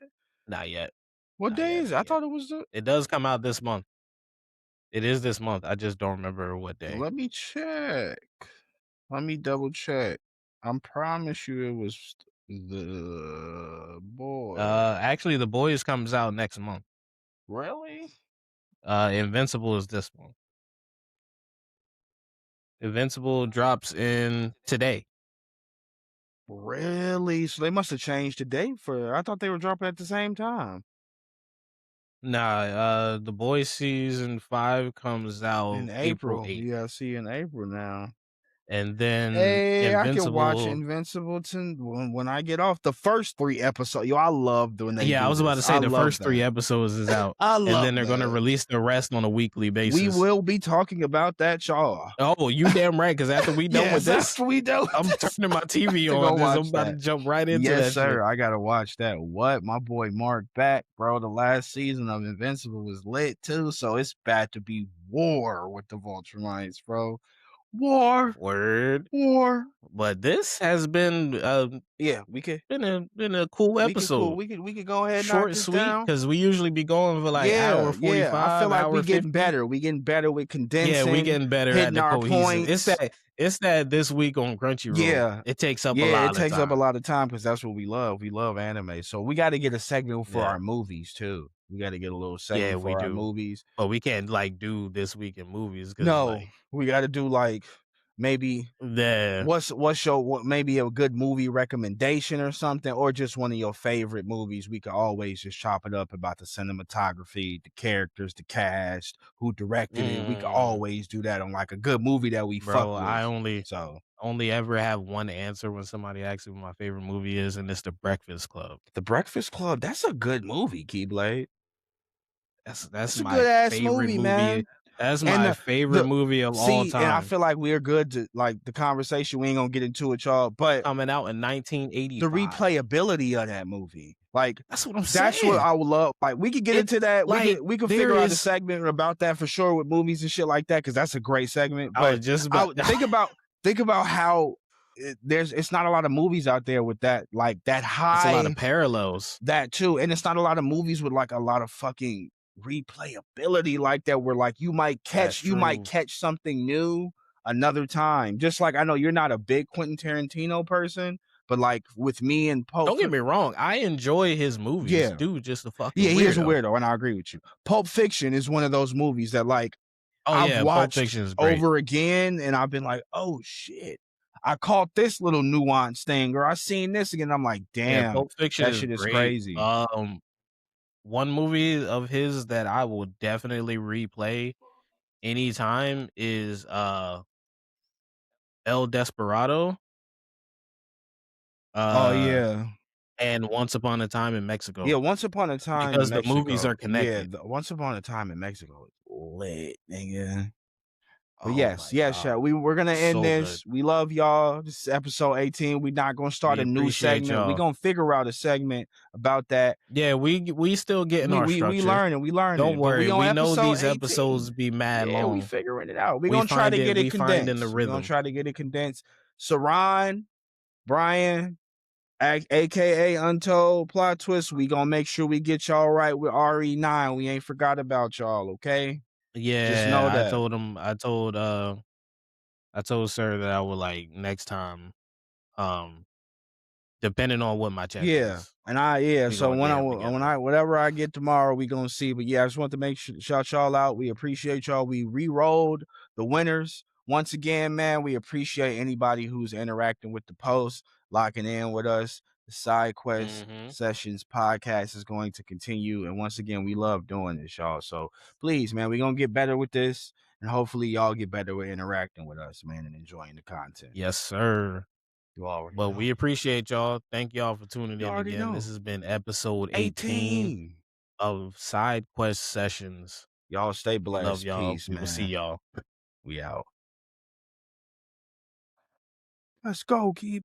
Not yet. What Not day yet, is it? not I yet. thought it was the It does come out this month. It is this month. I just don't remember what day. let me check. Let me double check. I promise you it was the boy. Actually, The Boys comes out next month. Really? Invincible is this month. Invincible drops in today. Really? So they must have changed the date for I thought they were dropping at the same time. Nah, The Boys season 5 comes In out April April. 8th. Yeah, I see in April now. And then Hey, I can watch Invincible. Invincible when I get off the first 3 episodes. Yo, I love when they Yeah, I do was about this. to say I the love first 3 that. episodes is out, I and then love they're gonna that. release the rest on a weekly We basis. will be talking about that, y'all. Oh, you damn right, because after we done with Yes, this, after we done with I'm this, turning my TV to go on, 'cause I'm watch about to that. jump right into Yes, that shit. sir. I gotta watch that. What? My boy Mark back, bro. The last season of Invincible was lit too, so it's bad to be war with the Vulturites, bro. War, Word. war. But this has been, Yeah, been a cool episode. we could go ahead and knock Short, this sweet, down. because we usually be going for, like, Yeah, hour yeah. I feel 45, like we hour getting 50. better. We getting better with Yeah, we condensing, getting better at hitting the our cohesive. points. It's that this week on Crunchyroll, Yeah. it takes up a Yeah, it lot of takes up a time. lot of time because that's what we love. We love anime. So we got to get a segment for Yeah. our movies too. We got to get a little Yeah, segment we for our do. movies. But we can't, like, do this week in movies, because, No, like, we got to do like maybe the what maybe a good movie recommendation or something, or just one of your favorite movies. We could always just chop it up about the cinematography, the characters, the cast, who directed it. We could mm, always do that on like a good movie that we fuck bro, with. I only So only ever have one answer when somebody asks me what my favorite movie is, and it's The Breakfast Club. The Breakfast Club, that's a good movie, Keyblade. That's That's a my good ass favorite movie, movie. man. That's And my favorite movie of all see, and I time. feel like we're good to like the conversation. We ain't gonna get into it, y'all. But Coming out in the 1985. replayability of that movie, like That's what I'm that's what saying. I would love. Like we could get It into that. like, We could there figure out a is segment about that for sure with movies and shit like that because that's a great segment. I But was just I about would think about how it's not a lot of movies out there with that like that it's a lot of high parallels. that too, and it's not a lot of movies with like a lot of fucking replayability like that where like That's you might true. catch something new another time. Just like I know you're not a big Quentin Tarantino person, but like with me and Don't get me wrong, I enjoy his movies. yeah, Dude, just a fucking yeah, he is a weirdo. weirdo, and I agree with you. Pulp Fiction is one of those movies that like Oh, I've yeah, Pulp watched Fiction is great. over again, and I've been like, oh shit, I caught this little nuance thing, or I seen this again. I'm like, Yeah, damn, Pulp Fiction that is shit is great. crazy. One movie of his that I will definitely replay anytime is, El Desperado, Oh uh, yeah. and Once Upon a Time in Yeah, Mexico, Once Upon a Time in because the movies Mexico. are Yeah, connected. Once Upon a Time in Mexico is lit, nigga. But Oh yes, my yes, god. yeah, we're gonna end So good. this. We love y'all. This is episode 18. We're not gonna start We a new appreciate segment. We're y'all. gonna figure out a segment about that. Yeah, we still getting our We structure. learning, we Don't learning. But we worry, on we know episode these 18. episodes be mad Yeah, we long. figuring it out. We're gonna try to get it We finding the condensed. We're gonna rhythm. try to get it condensed. Saran, Brian, aka Untold Plot Twist. We gonna make sure we get y'all right with RE9. We ain't forgot about y'all, okay? Just know Yeah, that. I told I told sir that I would like next time, um, depending on what my check Yeah, is, and yeah, we so gonna get him when together. I whatever I get tomorrow, we gonna see, but yeah, I just want to make sure shout y'all out. We appreciate y'all. We re-rolled the winners. Once again, man, we appreciate anybody who's interacting with the post, locking in with us. The Side Quest Mhm. Sessions podcast is going to continue, and once again, we love doing this, y'all. So please, man, we're gonna get better with this, and hopefully y'all get better with interacting with us, man, and enjoying the content. Yes, sir. You already But know. we appreciate y'all. Thank y'all for tuning You in already again. This know. has been episode 18 18. of Side Quest Sessions. Y'all stay We love blessed. y'all. Peace, We will see man. y'all. We out. Let's go, keep